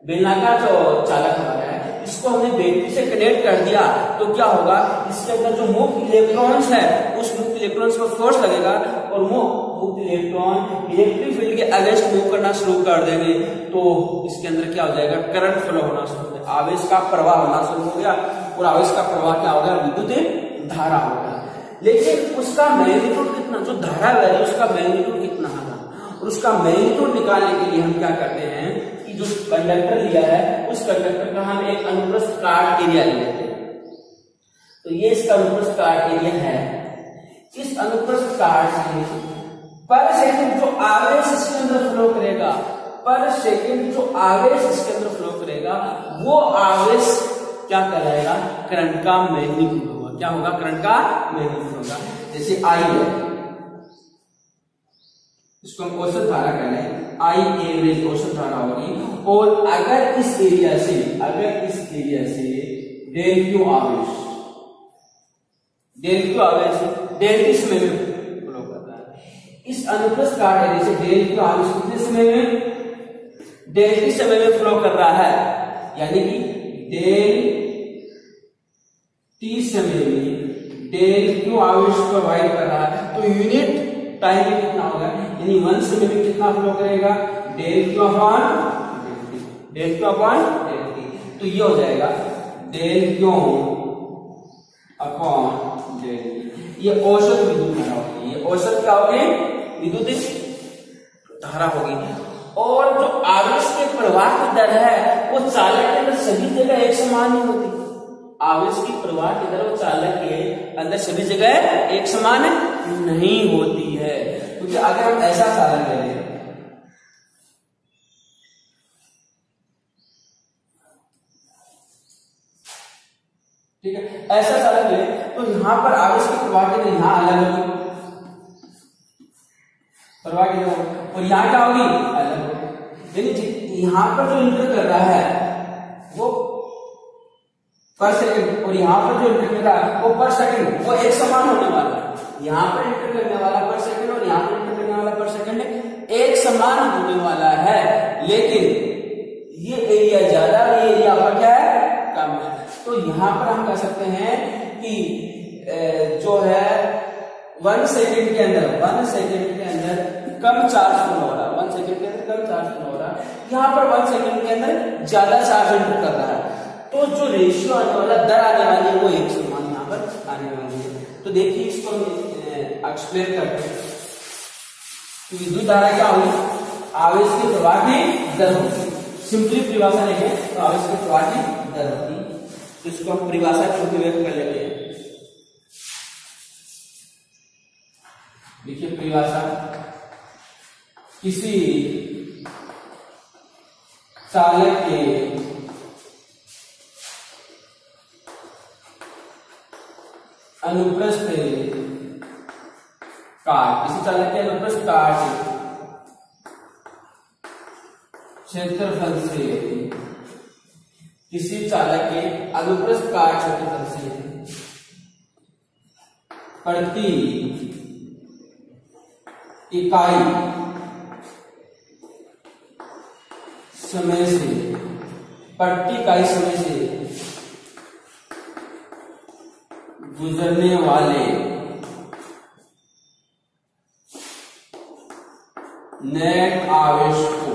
बेलनाकार जो चालक हमारा है, इसको हमने बैटरी से कनेक्ट कर दिया तो क्या होगा? इसके अंदर जो मुक्त इलेक्ट्रॉन्स है उस मुक्त इलेक्ट्रॉन्स पर फोर्स लगेगा और वो मुक्त इलेक्ट्रॉन इलेक्ट्रिक फील्ड के अगेंस्ट मूव करना शुरू कर देंगे तो इसके अंदर क्या हो जाएगा? करंट फ्लो होना शुरू हो जाएगा, आवेश का प्रवाह होना शुरू हो गया। और आवेश का प्रवाह क्या होगा? विद्युत धारा होगा। लेकिन उसका मैग्नीट्यूड कितना, जो धारा वैल्यू उसका मैग्नीट्यूड कितना होगा, और उसका मैग्नीट्यूड निकालने के लिए हम क्या करते हैं कि जो कंडक्टर लिया है उस कंडक्टर का हम एक अनुप्रस्थ काट एरिया ले लेते हैं। तो ये इसका अनुप्रस्थ काट एरिया है। इस अनुप्रस्थ काट से पर सेकंड जो आवेश इसके अंदर फ्लो करेगा, पर सेकंड जो आवेश इसके अंदर फ्लो करेगा वो आवेश क्या कहलाएगा? करंट का मैग्नीट्यूड होगा। क्या होगा? करंट का मैग्नीट्यूड होगा। जैसे I है, इसको हम औसत धारा कह रहे हैं, I एवरेज औसत धारा होगी। और अगर इस एरिया से डेल क्यू आवेश डेल किस समय में फ्लो कर रहा है? इस अनुप्रस्थ काट एरिया से डेल क्यू आवेश कितने समय में? डेल किस समय में फ्लो कर रहा है? यानी कि डेल टी समय में डेल क्यू आवेश प्रोवाइड कर रहा है तो यूनिट टाइम में कितना होगा? यानी 1 समय में कितना फ्लो करेगा? Del Q upon del T. तो ये हो जाएगा del Q upon del T. ये औसत विद्युत धारा होगी। ये औसत क्या होगी? विद्युत धारा होगी। और जो आवेश के प्रवाह की दर है वो चालक के अंदर सभी जगह एक समान नहीं होती। आवेश की प्रवाह की दर वो चालक के अंदर सभी जगह एक समान नहीं होती है। क्योंकि अगर हम ऐसा चालक ले लें, ठीक है, ऐसा चालक ले तो यहां पर आवेश की प्रवाह की दर यहां अलग होगी, प्रवाह की दर, और यहां क्या होगी? अलग होगी। यानी यहां पर जो इंटर कर रहा है वो पर सेकंड और यहां पर जो इंटर कर रहा है वो पर सेकंड वो एक समान होने वाला है। यहां पर इंटर करने वाला पर सेकंड और यहां पर इंटर करने वाला पर सेकंड एक समान होने वाला है। लेकिन ये एरिया ज्यादा और ये एरिया पर क्या है? कम है। तो यहां पर हम कह सकते हैं कि जो है 1 सेकंड के अंदर कम चार्ज फ्लो हो रहा है। 1 सेकंड के अंदर कम चार्ज फ्लो हो रहा है। यहां पर 1 सेकंड के अंदर ज्यादा चार्ज इंटर कर रहा है। तो जो रेशियो आने वाला, दर आने वाली है वो एक समान यहाँ पर आने वाली है। तो देखिए इसको एक्सप्लेन करते हैं। तो विद्युत धारा क्या होगी? आवेश के प्रवाह की दर होगी। सिंपली परिभाषा लेंगे तो आवेश के प्रवाह की दर होगी। तो इसको हम परिभाषा छोटे व्यक्त कर लेते हैं। देखिए परिभाषा, किसी चालक के अनुप्रस्थ काट, किसी चालक के अनुप्रस्थ काट क्षेत्रफल से, किसी चालक के अनुप्रस्थ काट क्षेत्रफल से प्रति इकाई समय से गुजरने वाले नेट आवेश को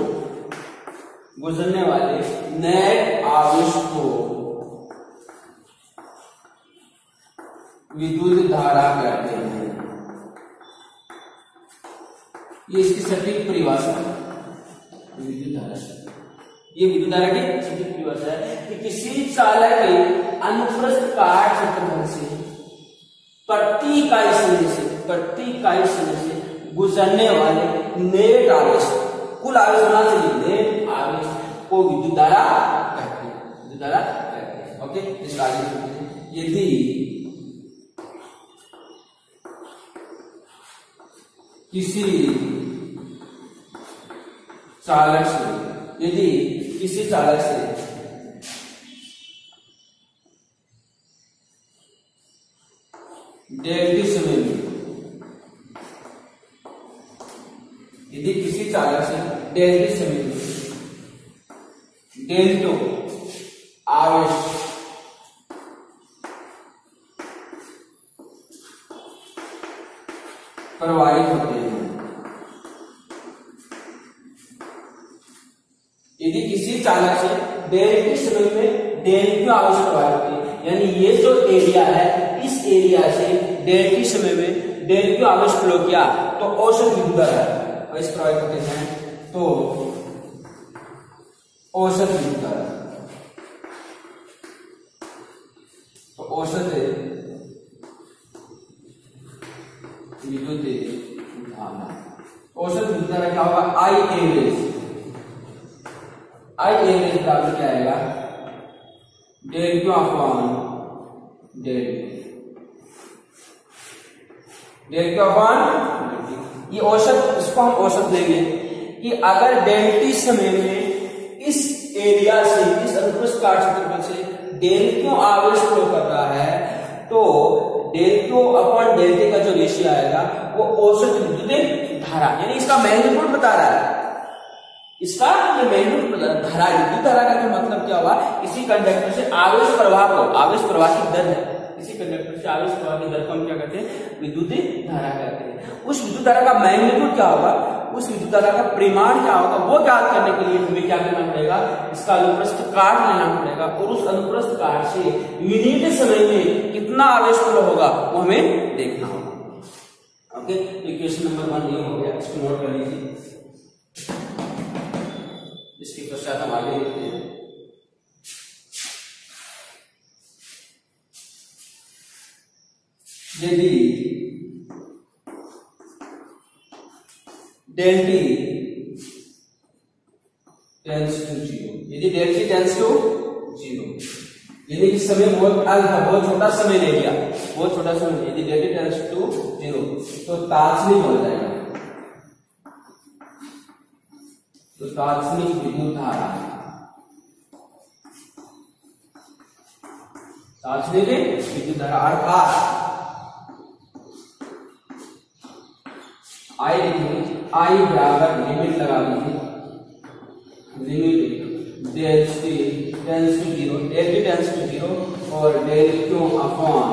विद्युत धारा कहते हैं। ये इसकी सटीक परिभाषा विद्युत धारा, ये विद्युत धारा की सटीक परिभाषा है कि किसी चालक के अनुप्रस्थ काट क्षेत्रफल से प्रति इकाई समय से गुजरने वाले नेट आवेश, कुल आवेश होना चाहिए, नेट आवेश को विद्युत धारा कहते हैं। ओके, इस आगे यदि किसी चालक से, यदि किसी चालक से डेल्टी समय में, यदि किसी चालक से डेल्टी समय में डेल्टो आवेश प्रवाहित होते हैं, यदि किसी चालक से डेल्टी समय में डेल्टो आवेश प्रवाहित होते हैं, यानी ये जो एरिया है, इस एरिया से डेल्टी समय में डेल्टो आवेश फ्लो किया तो औसत विद्युत धारा आवेश प्रवाहित होते हैं, तो औसत विद्युत धारा, तो औसत विद्युत धारा, औसत विद्युत धारा क्या होगा? आई एवरेज, आई एवरेज बराबर क्या आएगा? डेल्टो अपॉन डेल्टो अपॉन, ये औसत, इसको हम औसत लेंगे कि अगर डेल्टी समय में इस एरिया से, इस अनुप्रस्थ काट क्षेत्रफल से डेल्टो आवेश फ्लो कर रहा है, तो डेल्टो अपॉन डेल्टे का जो रेशियो आएगा वो औसत विद्युत धारा, यानी इसका मैग्नीट्यूड बता रहा है, इसका ये मैग्नीट्यूड बता रहा है। धारा, विद्युत धारा का जो मतलब क्या हुआ? किसी कंडक्टर से आवेश प्रवाह को, आवेश प्रवाह की दर है, किसी कंडक्टर से आवेश प्रवाह की दर को हम क्या कहते हैं? विद्युत धारा कहते हैं। उस विद्युत धारा का मैग्नीट्यूड क्या होगा, उस विद्युत धारा का परिमाण क्या होगा, वो ज्ञात करने के लिए हमें क्या करना पड़ेगा? इसका अनुप्रस्थ काट लेना पड़ेगा, और उस अनुप्रस्थ काट से यूनिट समय में कितना आवेश फ्लो होगा वो हमें देखना होगा। ओके, इक्वेशन नंबर 1 ये हो गया, इसको नोट कर लीजिए। इसके पश्चात हम आगे देखते हैं। यदि डेल्टी टेंस टू 0, यदि डेल्टी टेंस टू 0, यदि इस समय बहुत अल्फा, बहुत छोटा समय ले लिया, बहुत छोटा समय, यदि डेल्टी टेंस टू 0 तो तात्कालिक हो जाएगा, तो तात्कालिक विद्युत धारा, तात्कालिक विद्युत धारा अर्थात आई लिखेंगे, आई बराबर लिमिट लगा दीजिए, limit delta t tends to 0, delta t tends to 0 और डेल्टो अपॉन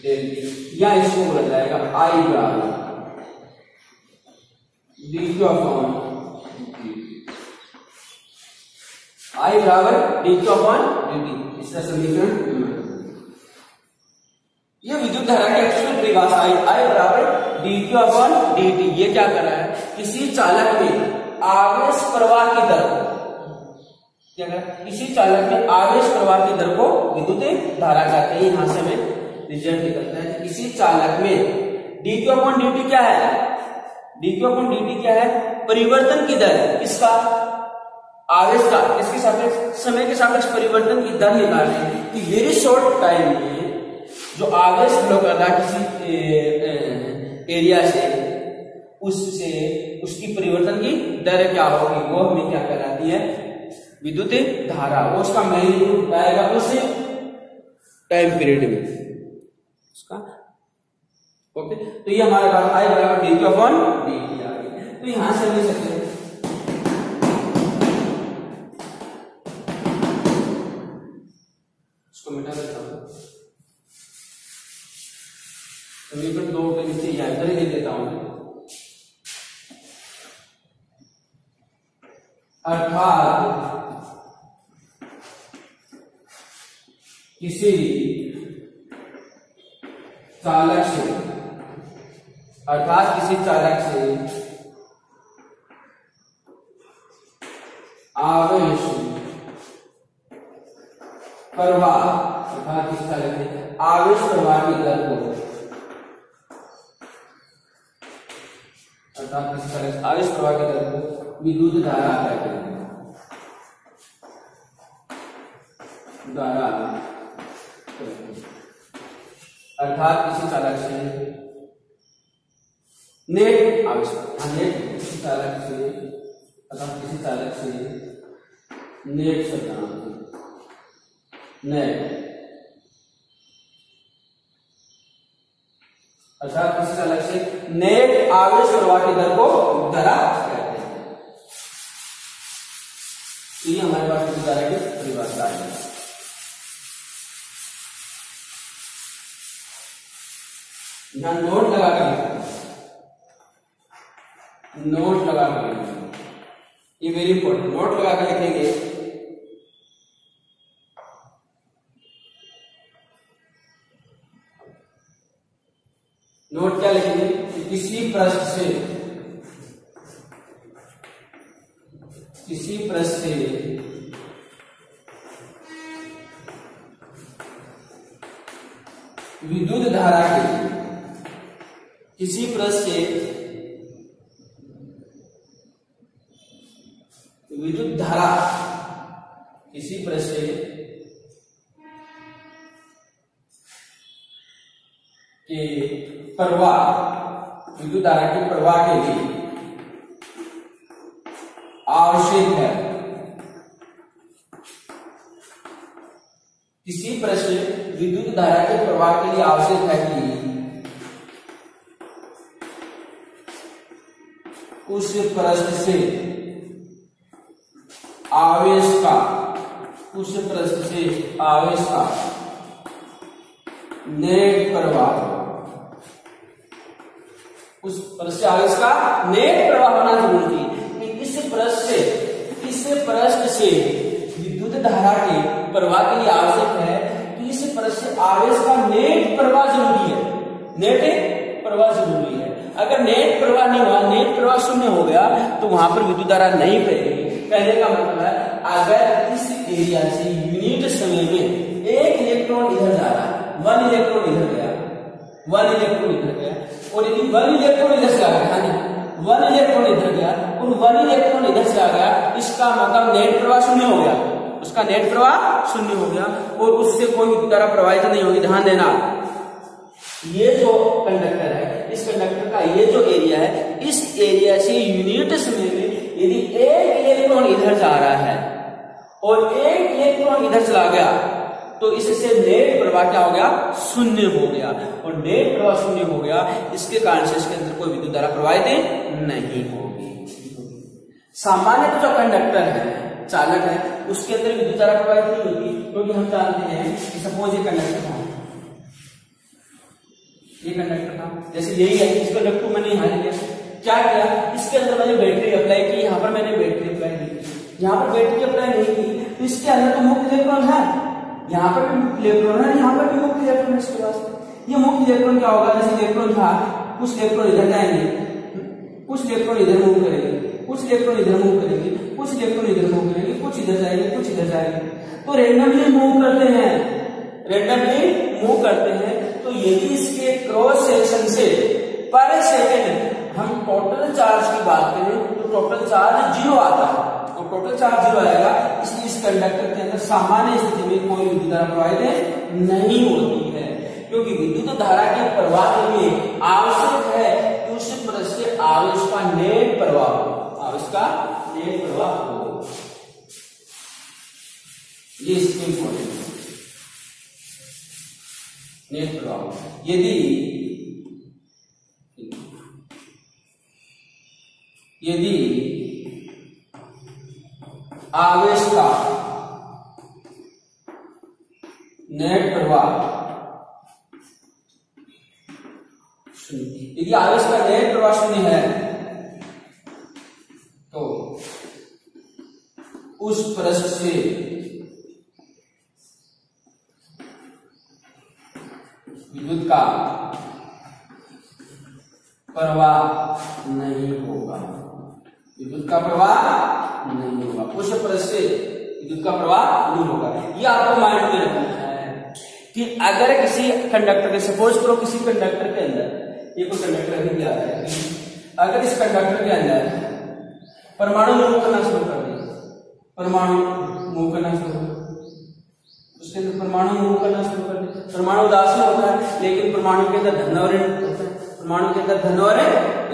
डेल्टी, या इसको बोला जाएगा आई बराबर डी अपॉन आई बराबर डी अपॉन डी, इसका समीकरण। ये विद्युत धारा की एक्चुअल परिभाषा आई बराबर डी अपॉन डी टी। ये क्या कर रहा है? किसी चालक में आवेश प्रवाह की दर, क्या कर, किसी चालक में आवेश प्रवाह की दर को विद्युत धारा कहते हैं। यहां से हमें रिजल्ट निकलता है किसी चालक में डी अपॉन डी टी क्या है? डी अपॉन डी टी क्या है? परिवर्तन की दर, किसका? आवेश का, किसके सापेक्ष? समय के सापेक्ष परिवर्तन की दर निकालते हैं कि वेरी शॉर्ट टाइम में जो आवेश फ्लो कर रहा है किसी एरिया से, उससे उसकी परिवर्तन की दर क्या होगी, वो हमें क्या कहलाती है? विद्युत धारा। वो उसका मैग्नीट्यूड आएगा उस टाइम पीरियड में उसका। ओके, तो ये हमारे पास आई बराबर डी अपॉन डी टी आ गई। तो यहां से लिख सकते हैं इसको मिटा देता हूं, समीकरण 2 के नीचे या इधर ही दे देता हूं, अर्थात किसी चालक से, अर्थात किसी चालक से आवेश प्रवाह, अर्थात किसी चालक से आवेश प्रवाह की दर को, अर्थात किसी चालक से आवेश प्रवाह की दर को विद्युत धारा कहते हैं। धारा अर्थात किसी चालक से नेट आवेश, नेट किसी चालक से अर्थात किसी चालक से नेट शब्द नेट अर्थात किसी चालक से नेट आवेश प्रवाह की दर को धारा कहते हैं। तो ये हमारे पास विद्युत धारा की परिभाषा है। यहां नोट लगा कर ये वेरी इंपॉर्टेंट, नोट लगा कर लिखेंगे। नोट क्या लिखेंगे? किसी पृष्ठ से विद्युत धारा के किसी पृष्ठ से विद्युत धारा किसी पृष्ठ से के प्रवाह विद्युत धारा के प्रवाह के लिए आवश्यक है। किसी पृष्ठ विद्युत धारा के प्रवाह के लिए आवश्यक है कि उस पृष्ठ से आवेश का नेट प्रवाह, उस पृष्ठ से आवेश का नेट प्रवाह होना जरूरी है। इस पृष्ठ से विद्युत धारा के प्रवाह के लिए आवश्यक है कि इस पृष्ठ से आवेश का नेट प्रवाह जरूरी है। नेट प्रवाह जरूरी है। अगर नेट प्रवाह नहीं हुआ, नेट प्रवाह शून्य हो गया तो वहां पर विद्युत धारा नहीं बहेगी। कहने का मतलब है अगर इस एरिया से यूनिट समय में एक इलेक्ट्रॉन इधर जा रहा है, 1 इलेक्ट्रॉन इधर गया, 1 इलेक्ट्रॉन इधर गया, और यदि 1 इलेक्ट्रॉन इधर से आ गया, 1 इलेक्ट्रॉन इधर गया और 1 इलेक्ट्रॉन इधर से आ गया, इसका मतलब नेट प्रवाह शून्य हो गया, उसका नेट प्रवाह शून्य हो गया और उससे कोई विद्युत धारा प्रवाहित नहीं होगी। ध्यान देना, ये जो कंडक्टर है, इस कंडक्टर का ये जो एरिया है, इस एरिया से यूनिट समय में यदि एक इलेक्ट्रॉन इधर जा रहा है और एक इलेक्ट्रॉन इधर चला गया तो इससे नेट प्रवाह क्या हो गया? शून्य हो गया। और नेट प्रवाह शून्य हो गया, इसके कारण से इसके अंदर कोई विद्युत धारा प्रवाहित नहीं होगी। सामान्य जो कंडक्टर है, चालक है, उसके अंदर विद्युत धारा प्रवाहित नहीं होगी, क्योंकि हम जानते हैं कि सपोज ये कंडक्टर था, ये कंडक्टर था, जैसे यही है, इस कंडक्टर मैंने यहां लिया, क्या किया, इसके अंदर मैंने बैटरी अप्लाई की, यहां पर मैंने बैटरी अप्लाई की, यहां पर बैटरी अप्लाई नहीं की, तो इसके अंदर तो मुक्त इलेक्ट्रॉन है, यहाँ पर भी मुक्त इलेक्ट्रॉन है, यहाँ पर भी मुक्त इलेक्ट्रॉन है। इसके पास ये मुक्त इलेक्ट्रॉन क्या होगा? जैसे इलेक्ट्रॉन था, कुछ इलेक्ट्रॉन इधर जाएंगे, कुछ इलेक्ट्रॉन इधर मूव करेंगे, कुछ इलेक्ट्रॉन इधर मूव करेंगे, कुछ इलेक्ट्रॉन इधर मूव करेंगे, कुछ इधर जाएंगे, कुछ इधर जाएंगे, तो रेंडमली मूव करते हैं, रेंडमली मूव करते हैं। तो यदि इसके क्रॉस सेक्शन से पर सेकेंड हम टोटल चार्ज की बात करें तो टोटल चार्ज 0 आता है, तो टोटल चार्ज 0 आएगा। इसलिए इस कंडक्टर के अंदर सामान्य स्थिति में कोई विद्युत धारा प्रवाहित नहीं होती है, क्योंकि विद्युत धारा के प्रवाह के लिए आवश्यक है कि उस पृष्ठ से आवेश का नेट प्रवाह हो, आवेश का नेट प्रवाह हो। ये इसके इंपॉर्टेंट है, नेट प्रवाह। यदि आवेश का नेट प्रवाह शून्य, यदि आवेश का नेट प्रवाह शून्य है तो उस पृष्ठ से विद्युत का प्रवाह नहीं होगा, विद्युत का प्रवाह नहीं होगा, उस पृष्ठ से विद्युत का प्रवाह नहीं होगा। ये आपको माइंड में रखना है कि अगर किसी कंडक्टर के, सपोज करो किसी कंडक्टर के अंदर, ये कोई कंडक्टर अभी दिया है, अगर इस कंडक्टर के अंदर परमाणु मूव करना शुरू कर दिया, परमाणु मूव करना शुरू कर, उसके अंदर परमाणु मूव करना शुरू कर दिया, परमाणु उदासीन होता है लेकिन परमाणु के अंदर धन और ऋण होता है, परमाणु के अंदर धन और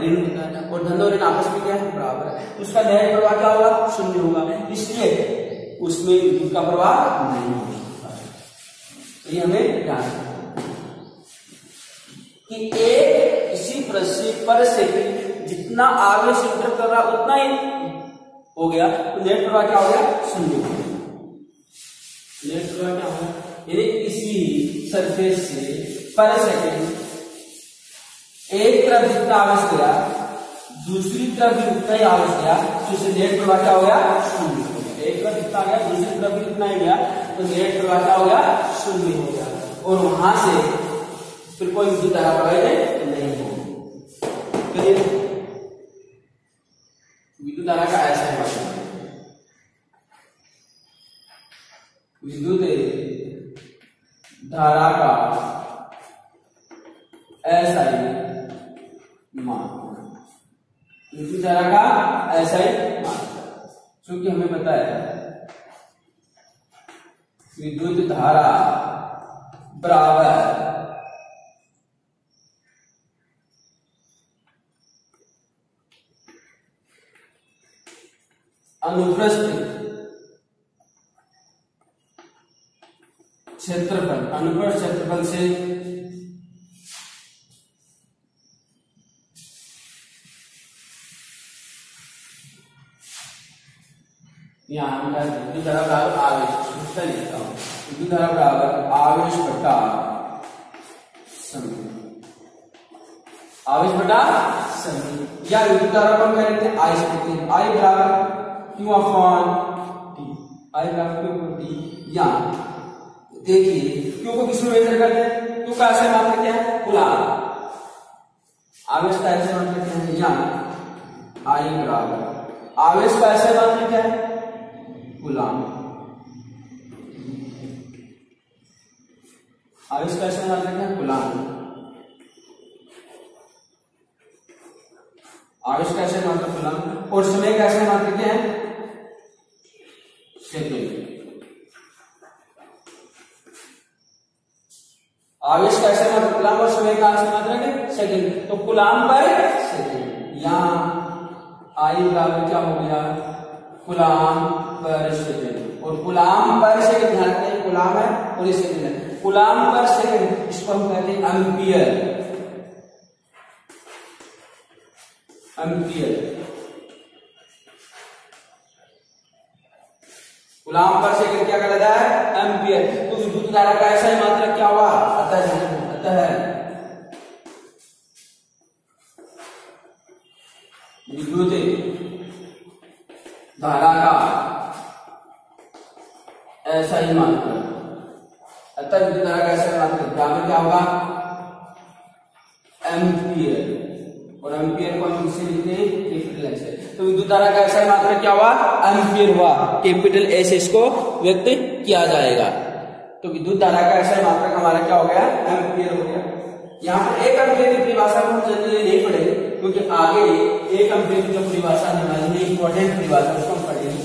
ऋण होता है, और धन और ऋण आपस में क्या है, बराबर है। उसका नेट प्रवाह क्या होगा, शून्य होगा, इसलिए उसमें विद्युत का प्रवाह नहीं होगा। ये हमें ध्यान रखना कि एक इसी पर सेकंड जितना आवेश इंटर कर रहा उतना ही हो गया, तो नेट प्रवाह क्या हो गया, शून्य हो गया। नेट प्रवाह क्या होगा, यानी इसी सरफेस से पर सेकंड एक तरफ जितना आवेश गया दूसरी तरफ भी उतना ही आवेश गया, तो इसे नेट प्रवाह क्या हो गया, शून्य हो गया। एक तरफ जितना गया दूसरी तरफ भी उतना ही गया, तो नेट प्रवाह क्या हो गया, शून्य हो गया, और वहां से फिर कोई विद्युत धारा प्रवाहित नहीं होगी। विद्युत धारा का ऐसा है, विद्युत धारा का ऐसा ही मान, विद्युत धारा का ऐसा ही मान, क्योंकि हमें पता है विद्युत धारा बराबर अनुप्रस्थ क्षेत्रफल, अनुप्रस्थ क्षेत्रफल से यहाँ विद्युत धारा बराबर आवेश, लिखता हूं विद्युत धारा बराबर आवेश बटा समय, आवेश बटा समय, या विद्युत धारा को हम कह लेते हैं आई से लिखते हैं, आई बराबर क्यू अपॉन टी, आई बराबर क्यू अपॉन टी। या देखिए क्यू को किसमें मेजर करते हैं, क्यू का ऐसे मान लेते हैं कूलम्ब, आवेश का ऐसे मान लेते हैं, या आई बराबर आवेश का ऐसे मान लेते हैं कूलम्ब, आवेश का ऐसे मान लेते हैं कूलम्ब, आवेश का ऐसे मान लेते हैं, और समय का ऐसे मान लेते हैं सेकंड, आवेश का ऐसे मान कूलम्ब और समय का ऐसे मान रखें सेकंड, तो कूलम्ब पर सेकंड, यहाँ आई बराबर क्या हो गया, कूलम्ब पर सेकंड, और कूलम्ब पर सेकंड ध्यान रखें, कूलम्ब है और ये सेकंड है, कूलम्ब पर सेकंड इसको हम कहते हैं एम्पियर, एम्पियर, कूलम्ब पर सेकंड क्या कहलाता है, एम्पियर। तो विद्युत धारा का ऐसा ही मात्रक क्या हुआ, अतः विद्युत धारा का ऐसा ही मात्रक, अतः विद्युत धारा का ऐसा ही मात्रक ग्राम क्या होगा, एम्पियर, और एम्पियर को हम किससे लिखते हैं, कैपिटल एस से। तो विद्युत धारा का ऐसा मात्रक क्या हुआ, एम्पियर हुआ, कैपिटल एस इसको व्यक्त किया जाएगा। तो विद्युत धारा का ऐसा मात्रक हमारा क्या हो गया, एम्पियर हो गया। यहाँ पर एक एम्पियर की परिभाषा को हम जनरली नहीं पढ़ेंगे, क्योंकि आगे एक एम्पियर की जो परिभाषा आने वाली है इंपॉर्टेंट परिभाषा, उसको हम पढ़ेंगे।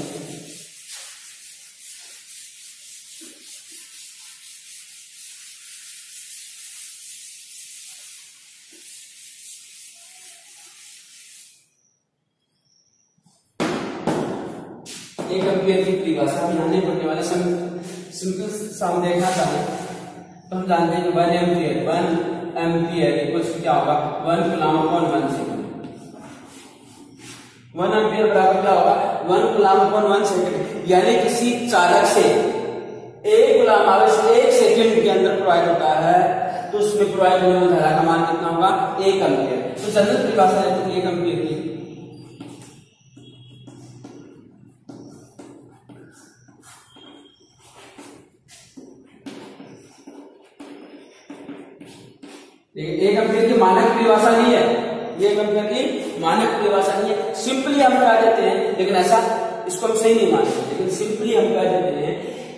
एक एम्पियर की परिभाषा हम यहाँ नहीं पढ़ने वाले, सिंपल सम देखना चाहें तो हम जानते हैं कि 1 एम्पियर इक्वल्स क्या होगा, 1 कूलम्ब अपॉन 1 सेकंड। 1 एम्पियर बराबर क्या होगा, 1 कूलम्ब अपॉन 1 सेकंड, यानी किसी चालक से 1 कूलम्ब आवेश 1 सेकंड के अंदर प्रवाहित होता है, तो उसमें प्रवाहित होने वाली धारा का मान कितना होगा, 1 एम्पियर। तो जनरल परिभाषा लेते हैं 1 एम्पियर की, एक एम्पियर की मानक परिभाषा नहीं है, ये एक एम्पियर की मानक परिभाषा नहीं है। सिंपली हम कह देते हैं, लेकिन ऐसा इसको हम सही नहीं मानते, लेकिन सिंपली हम कह देते हैं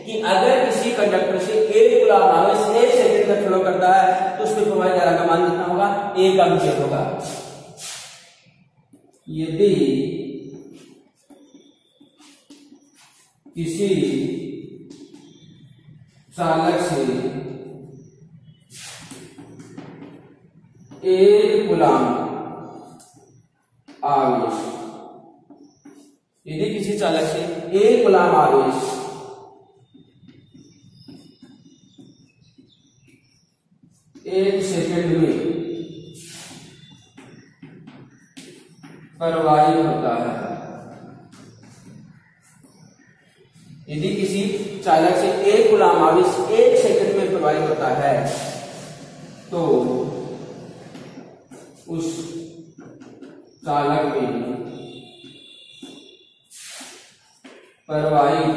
कि अगर किसी कंडक्टर से 1 कूलम्ब आवेश 1 सेकंड तक फ्लो करता है, तो उसमें प्रवाहित धारा का मान कितना होगा, 1 एम्पियर होगा। यदि किसी चालक से 1 कूलाम आवेश, यदि किसी चालक से 1 कूलाम आवेश एक सेकंड में प्रवाहित होता है, यदि किसी चालक से 1 कूलाम आवेश 1 सेकंड में प्रवाहित होता है तो उस चालक में प्रवाहित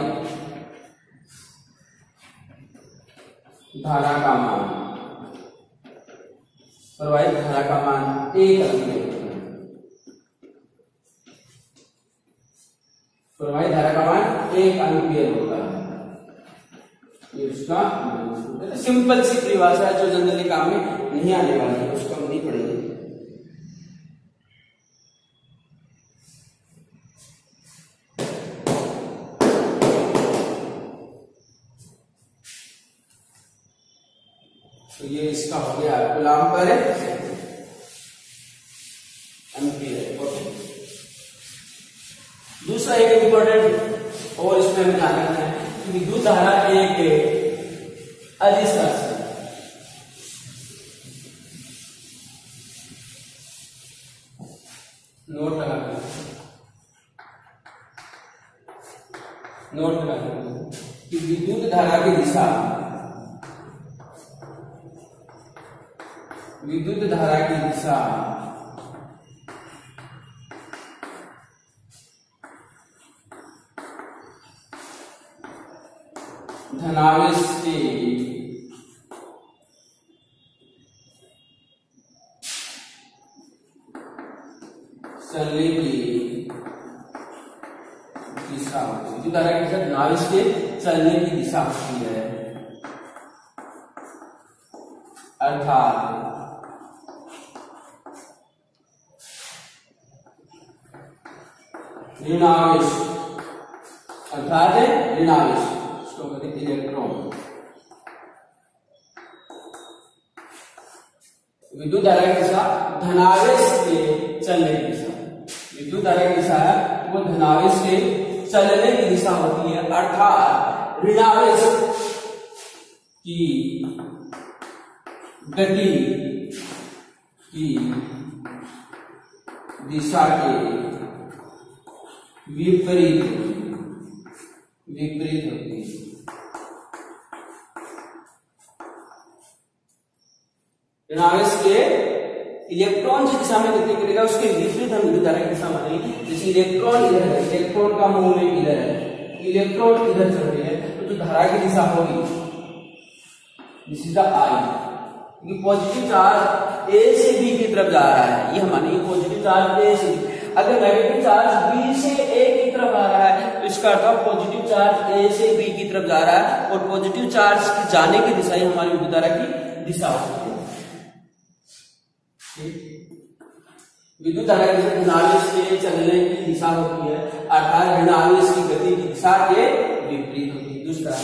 धारा का मान, प्रवाहित धारा का मान 1 एम्पीयर, प्रवाहित धारा का मान 1 एम्पीयर होता है। ये उसका सिंपल सी परिभाषा है जो जनरली काम में नहीं आने वाली है, उसको हम नहीं पढ़ेंगे। तो ये इसका हो गया कूलाम पर एम्पीयर। ओके, दूसरा एक इंपॉर्टेंट और इसमें हमें ध्यान रखना है कि विद्युत धारा एक अदिश राशि, नोट लगा कि विद्युत धारा की दिशा, विद्युत धारा की दिशा धनावेश के चलने की दिशा होती है, विद्युत धारा की दिशा धनावेश के चलने की दिशा होती है, अर्थात ऋणावेश, अर्थात ऋणावेश इसको कहते हैं इलेक्ट्रॉन। विद्युत धारा की दिशा धनावेश के चलने की दिशा, विद्युत धारा की दिशा है वो धनावेश के चलने की दिशा होती है, अर्थात ऋणावेश की गति की दिशा के विपरीत होती है। ऋणावेश के इलेक्ट्रॉन जिस दिशा में गति करेगा उसके विपरीत हम विद्युत धारा की दिशा मानेंगे। जैसे इलेक्ट्रॉन इधर है, इलेक्ट्रॉन का मूवमेंट इधर है, इलेक्ट्रॉन इधर चल रही है, तो जो धारा की दिशा होगी दिस इज द आई, क्योंकि पॉजिटिव चार्ज ए से बी की तरफ जा रहा है, ये हम मानेंगे पॉजिटिव चार्ज ए से बी। अगर नेगेटिव चार्ज बी से ए की तरफ आ रहा है तो इसका अर्थ पॉजिटिव चार्ज ए से बी की तरफ जा रहा है, और पॉजिटिव चार्ज की जाने की दिशा ही हमारी विद्युत धारा की दिशा होती है। विद्युत धारा की दिशा धनावेश के चलने की दिशा होती है, अर्थात ऋणावेश की गति की दिशा के विपरीत होती है। दूसरा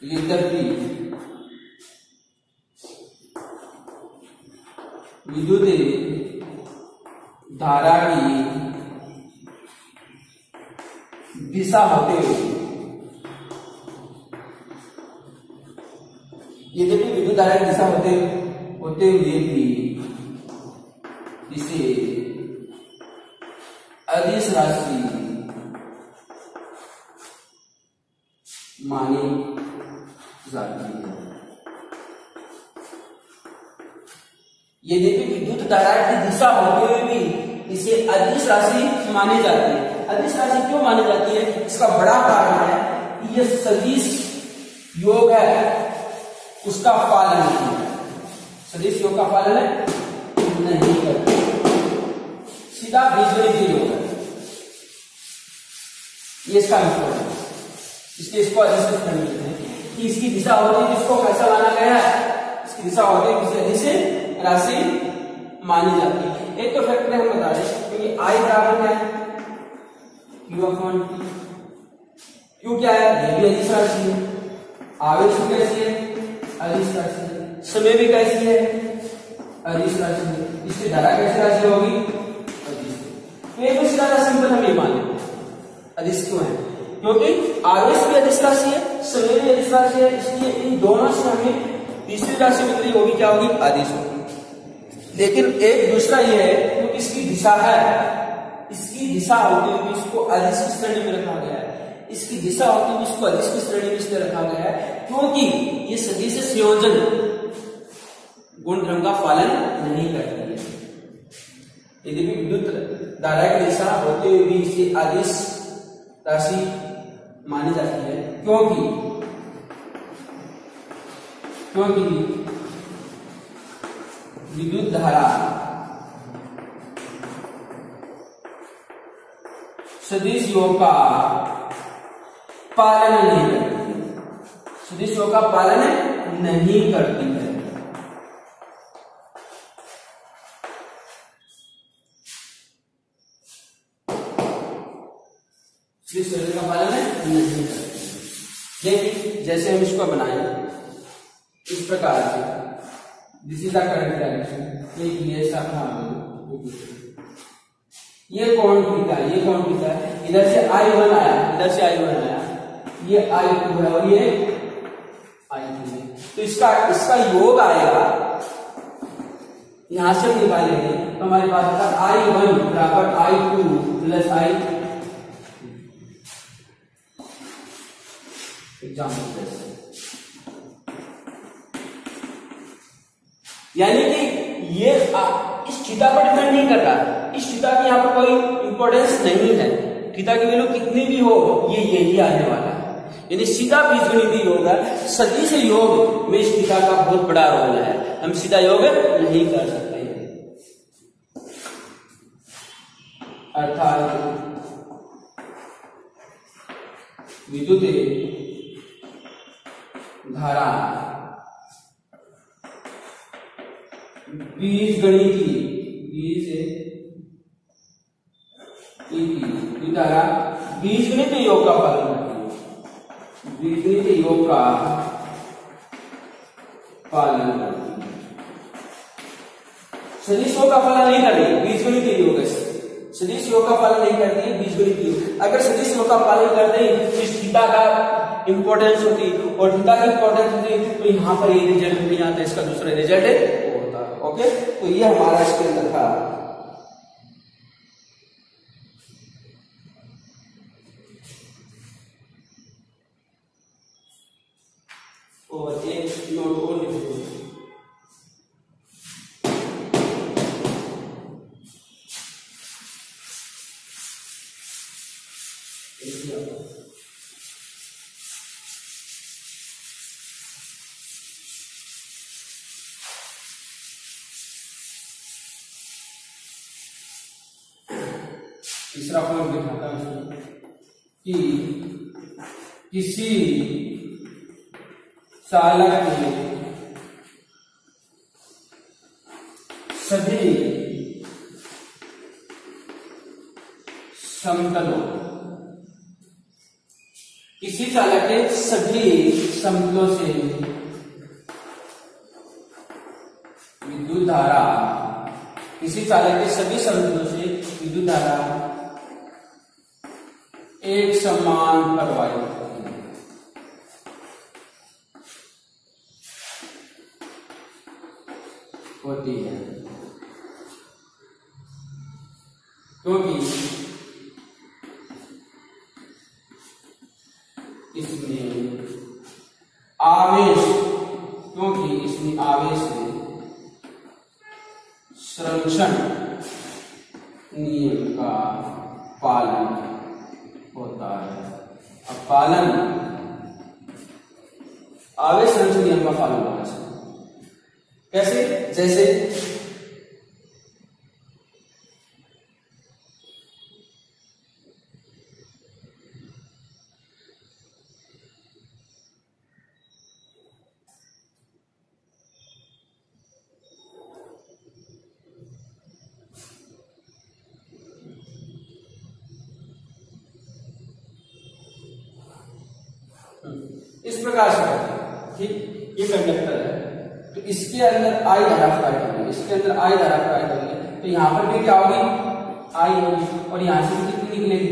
यद्यपि विद्युत धारा की दिशा होते हुए, यद्यपि विद्युत धारा की दिशा होते हुए भी इसे अदिश राशि मानी जाती है। यद्यपि विद्युत धारा की दिशा होते हुए भी इसे अदिश राशि मानी जाती है। अदिश राशि क्यों मानी जाती है? इसका बड़ा कारण है कि यह सदिश योग है उसका पालन नहीं है, सदिश योग का पालन नहीं करता, सीधा बीजगणितीय योग है, ये इसका मतलब है। इसके इसको अदिश मिलते हैं कि इसकी दिशा होती है, इसको कैसा माना गया है, इसकी दिशा होती है किसी अदिश राशि मानी जाती है। एक तो फैक्टर हम बता दें क्योंकि आई बराबर क्या है Q/1, Q क्या है, ये भी अदिश राशि है, आवेश कैसी है अदिश राशि है, समय भी कैसी है, अदिश राशि है। इसकी धारा कैसी राशि होगी, अदिश। तो एक तो सीधा सिंपल हम ये मान लेते हैं अदिश क्यों है, क्योंकि आवेश भी अदिश राशि है, समय भी अदिश राशि है, इसलिए इन दोनों से हमें तीसरी राशि मिल रही होगी, क्या होगी, अदिश होगी। लेकिन एक दूसरा ये है कि इसकी दिशा है, इसकी दिशा होती हुई इसको अदिश की श्रेणी में रखा गया है, इसकी दिशा होती हुई इसको अदिश की श्रेणी में इसलिए रखा गया है क्योंकि ये सदिश संयोजन गुणधर्म का पालन नहीं करती है। यदि भी विद्युत धारा की दिशा होते हुए भी इसे अदिश राशि मानी जाती है, क्योंकि विद्युत धारा सदिश योग का पालन नहीं करती है, सदिश योग का पालन नहीं करती है। सदिश योग का पालन नहीं करती है। देखिए जैसे हम इसको बनाए इस प्रकार से, this is the current direction, ये शाखा, ये कौन थीटा है, ये कौन थीटा है, इधर से I1 आया, इधर से I1 आया, ये I2 है और ये I3 है। तो इसका योग आएगा, यहां से हम निकालेंगे तो हमारे पास होगा I1 बराबर I2 प्लस I3। एग्जाम्पल यानी कि ये इस थीटा पर डिपेंड नहीं कर रहा, इस थीटा की यहाँ पर कोई इंपॉर्टेंस नहीं है, थीटा की वैल्यू कितनी भी हो ये यही आने वाला है। यानी सीधा बीजगणितीय योग है, सदिश योग में इस थीटा का बहुत बड़ा रोल है, हम सीधा योग नहीं कर सकते हैं। अर्थात विद्युत धारा धारा बीजगणितीय योग का पालन करती है, बीजगणितीय योग का पालन करती है। सदिश योग का पालन नहीं कर रही है, बीजगणितीय योग है, सदिश योग का पालन नहीं करती है, बीजगणितीय योग। अगर सदिश योग का पालन करते हैं तो इस थीटा का इंपॉर्टेंस होती और थीटा की इंपॉर्टेंस होती तो यहाँ पर ये रिजल्ट नहीं आता, इसका दूसरा रिजल्ट होता है। ओके, तो ये हमारा इसके अंदर था। और एक नोट और लिखो, तीसरा पॉइंट दिखाता हूं कि किसी चालक के सभी समतलों, किसी चालक के सभी समतलों से विद्युत धारा, किसी चालक के सभी समतलों से विद्युत धारा एक समान प्रवाहित होती है, क्योंकि इसमें आवेश, से संरक्षण नियम का पालन होता है। अब पालन, आवेश संरक्षण नियम का पालन होना चाहिए। कैसे? जैसे इस प्रकार से, ठीक, ये कंडक्टर है, तो इसके अंदर आई धारा फ्लाइट होगी, इसके अंदर आई धारा फ्लाइट होगी, तो यहाँ पर भी क्या होगी, आई होगी, और यहाँ से भी कितनी निकलेगी,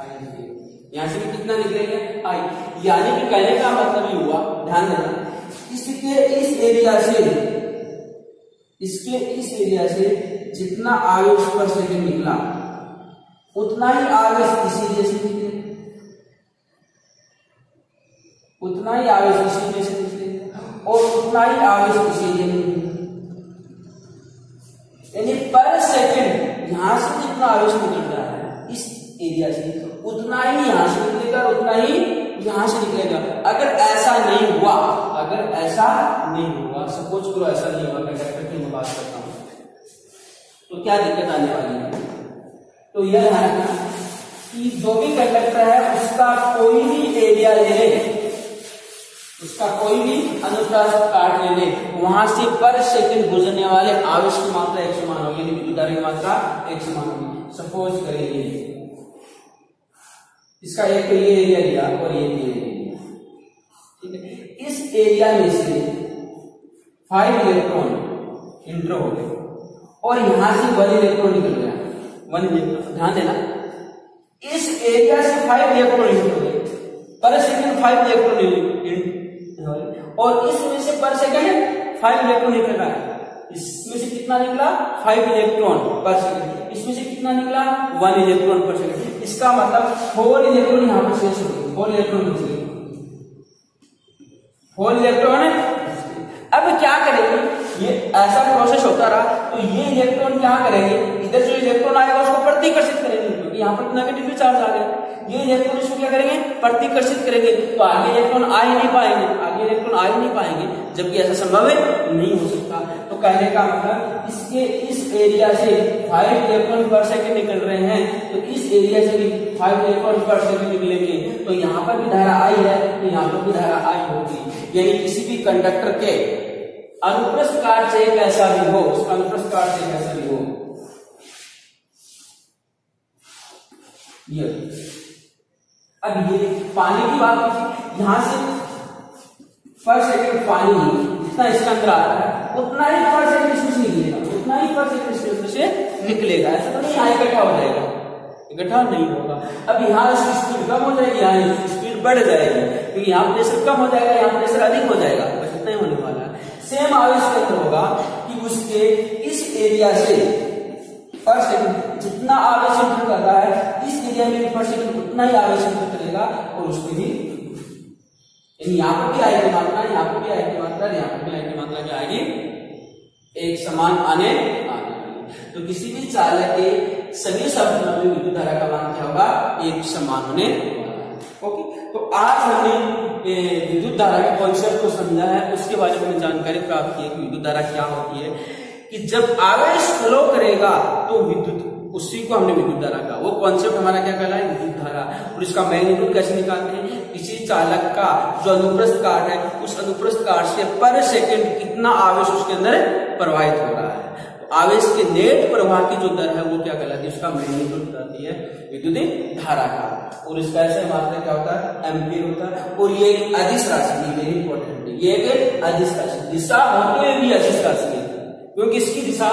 आई निकलेगी, यहाँ से भी कितना निकलेगा, आई। यानी कि कहने का मतलब ये हुआ, ध्यान देना, इसके इस एरिया से, इसके इस एरिया से जितना आवेश पर सेकंड निकला उतना ही आवेश इस एरिया से निकले, उतना ही आवेश इस एरिया से निकले और उतना ही आवेश इस एरिया में निकले। यानी पर सेकंड यहां से जितना आवेश निकल रहा है इस एरिया से उतना ही यहां से निकलेगा, उतना ही यहां से निकलेगा। अगर ऐसा नहीं हुआ, अगर ऐसा नहीं हुआ, सपोज करो ऐसा नहीं हुआ, कंडक्टर की मैं बात करता हूं, तो क्या दिक्कत आने वाली है? तो यह है कि जो भी कंडक्टर है उसका कोई भी एरिया ले ले, उसका कोई भी अनुप्रस्थ काट ले ले, वहां से पर सेकंड गुजरने वाले आवेश की मात्रा एक समान होगी, विद्युत धारा की मात्रा एक समान होगी। सपोज करेंगे इसका एक ये एरिया लिया और ये एरिया, ठीक है, इस एरिया में से 5 इलेक्ट्रॉन इंटर हो गए और यहां से 1 इलेक्ट्रॉन निकल गया, 1 इलेक्ट्रॉन। ध्यान देना, इस एरिया से 5 इलेक्ट्रॉन इंटर हो गए, पर सेकंड 5 इलेक्ट्रॉन और इसमें से पर सेकंड 5 इलेक्ट्रॉन निकल रहा है। इसमें से कितना निकला, 5 इलेक्ट्रॉन पर सेकंड, इसमें से कितना निकला, 1 इलेक्ट्रॉन पर सेकंड। इसका मतलब 4 इलेक्ट्रॉन यहां पर शेष हो गए, 4 इलेक्ट्रॉन बच गए, 4 इलेक्ट्रॉन। अब क्या करेंगे, ये ऐसा प्रोसेस होता रहा तो ये इलेक्ट्रॉन क्या करेंगे, इधर जो इलेक्ट्रॉन आएगा उसको प्रतिकर्षित करेंगे, क्योंकि यहाँ पर नेगेटिव चार्ज आ गया, ये इलेक्ट्रॉन इसको क्या करेंगे, प्रतिकर्षित करेंगे, तो आगे इलेक्ट्रॉन आ ही नहीं पाएंगे, आगे इलेक्ट्रॉन आ ही नहीं पाएंगे, जबकि ऐसा संभव नहीं हो सकता। तो कहने का मतलब इसके इस एरिया से 5 इलेक्ट्रॉन पर सेकंड निकल रहे हैं, तो इस एरिया से भी 5 इलेक्ट्रॉन पर सेकंड निकलेंगे, तो यहाँ पर भी धारा आई है, तो यहाँ पर भी धारा आई होगी। यानी किसी भी कंडक्टर के अनुप्रस्थ काट से कैसा भी हो, उसका अनुप्रस्थ काट से कैसा भी हो, ये अब ये पानी की बात की, यहां से पर सेकंड पानी जितना इसके अंदर आता है उतना ही पर सेकंड इसमें से निकलेगा, उतना ही पर सेकंड इसके अंदर से निकलेगा। ऐसा तो नहीं यहाँ इकट्ठा हो जाएगा, इकट्ठा नहीं होगा। अब यहाँ इसकी स्पीड कम हो जाएगी, यहाँ इसकी स्पीड बढ़ जाएगी, क्योंकि यहाँ प्रेशर कम हो जाएगा, यहाँ प्रेशर अधिक हो जाएगा, बस इतना ही होने वाला है। सेम आवेश के अंदर होगा कि उसके इस एरिया से पर सेकंड जितना आवेश इंटर कर रहा है इस एरिया में पर सेकंड उतना ही आवेश इंटर करेगा और उसमें भी यहाँ पर भी आई की मात्रा, यहाँ पर भी आई की मात्रा, यहाँ पर भी आई की मात्रा क्या आएगी, एक समान आने वाली। तो किसी भी चालक के सभी शब्दों में विद्युत धारा का मान क्या होगा, एक समान होने वाला है। ओके, तो आज हमने विद्युत धारा के कॉन्सेप्ट को समझा है, उसके बारे में जानकारी प्राप्त की है कि विद्युत धारा क्या होती है, कि जब आवेश फ्लो करेगा तो विद्युत, उसी को हमने विद्युत धारा का, वो कॉन्सेप्ट हमारा क्या कहला है, विद्युत धारा। और इसका मैग्नीट्यूड कैसे निकालते हैं, किसी चालक का जो अनुप्रस्थ काट है उस अनुप्रस्थ काट से पर सेकंड कितना आवेश उसके अंदर प्रवाहित हो रहा है, तो आवेश के नेट प्रवाह की जो दर है वो क्या कहलाती है, उसका मैग्नीट्यूड बताती है विद्युत धारा का। और इसका ऐसे मात्रा क्या होता है, एम्पीयर होता है। और ये एक अदिश राशि है, वेरी इंपॉर्टेंट है, ये एक अदिश राशि, दिशा होते हुए भी अदिश राशि है, क्योंकि इसकी दिशा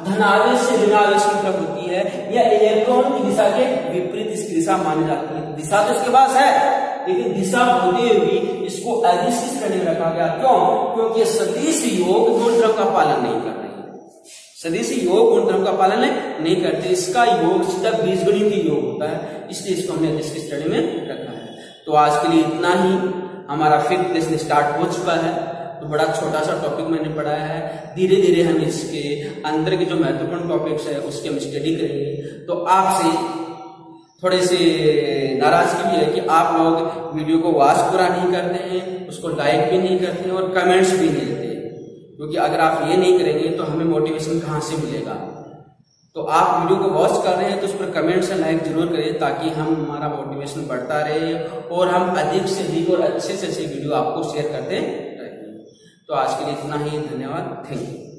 धनावेश से ऋणावेश की तरफ होती है, या इलेक्ट्रॉन की दिशा के विपरीत इसकी दिशा मानी जाती है। तो दिशा तो इसके पास है, लेकिन दिशा होते हुए भी इसको अदिश की श्रेणी में रखा गया। क्यों? क्योंकि सदिश योग गुणधर्म का पालन नहीं कर रही है, सदिश योग गुणधर्म का पालन नहीं करते, इसका योग सीधा बीजगणितीय योग होता है, इसलिए इसको हमने अदिश की श्रेणी में रखा है। तो आज के लिए इतना ही, हमारा 5th लेसन स्टार्ट हो चुका है। तो बड़ा छोटा सा टॉपिक मैंने पढ़ाया है, धीरे धीरे हम इसके अंदर के जो महत्वपूर्ण टॉपिक्स है उसके हम स्टडी करेंगे। तो आपसे थोड़े से नाराजगी भी है कि आप लोग वीडियो को वॉच पूरा नहीं करते हैं, उसको लाइक भी नहीं करते हैं और कमेंट्स भी नहीं देते, क्योंकि अगर आप ये नहीं करेंगे तो हमें मोटिवेशन कहाँ से मिलेगा। तो आप वीडियो को वॉच कर रहे हैं तो उस पर कमेंट से लाइक जरूर करें, ताकि हमारा मोटिवेशन बढ़ता रहे और हम अधिक से अधिक और अच्छे से अच्छे वीडियो आपको शेयर करते रहें। तो आज के लिए इतना ही, धन्यवाद, थैंक यू।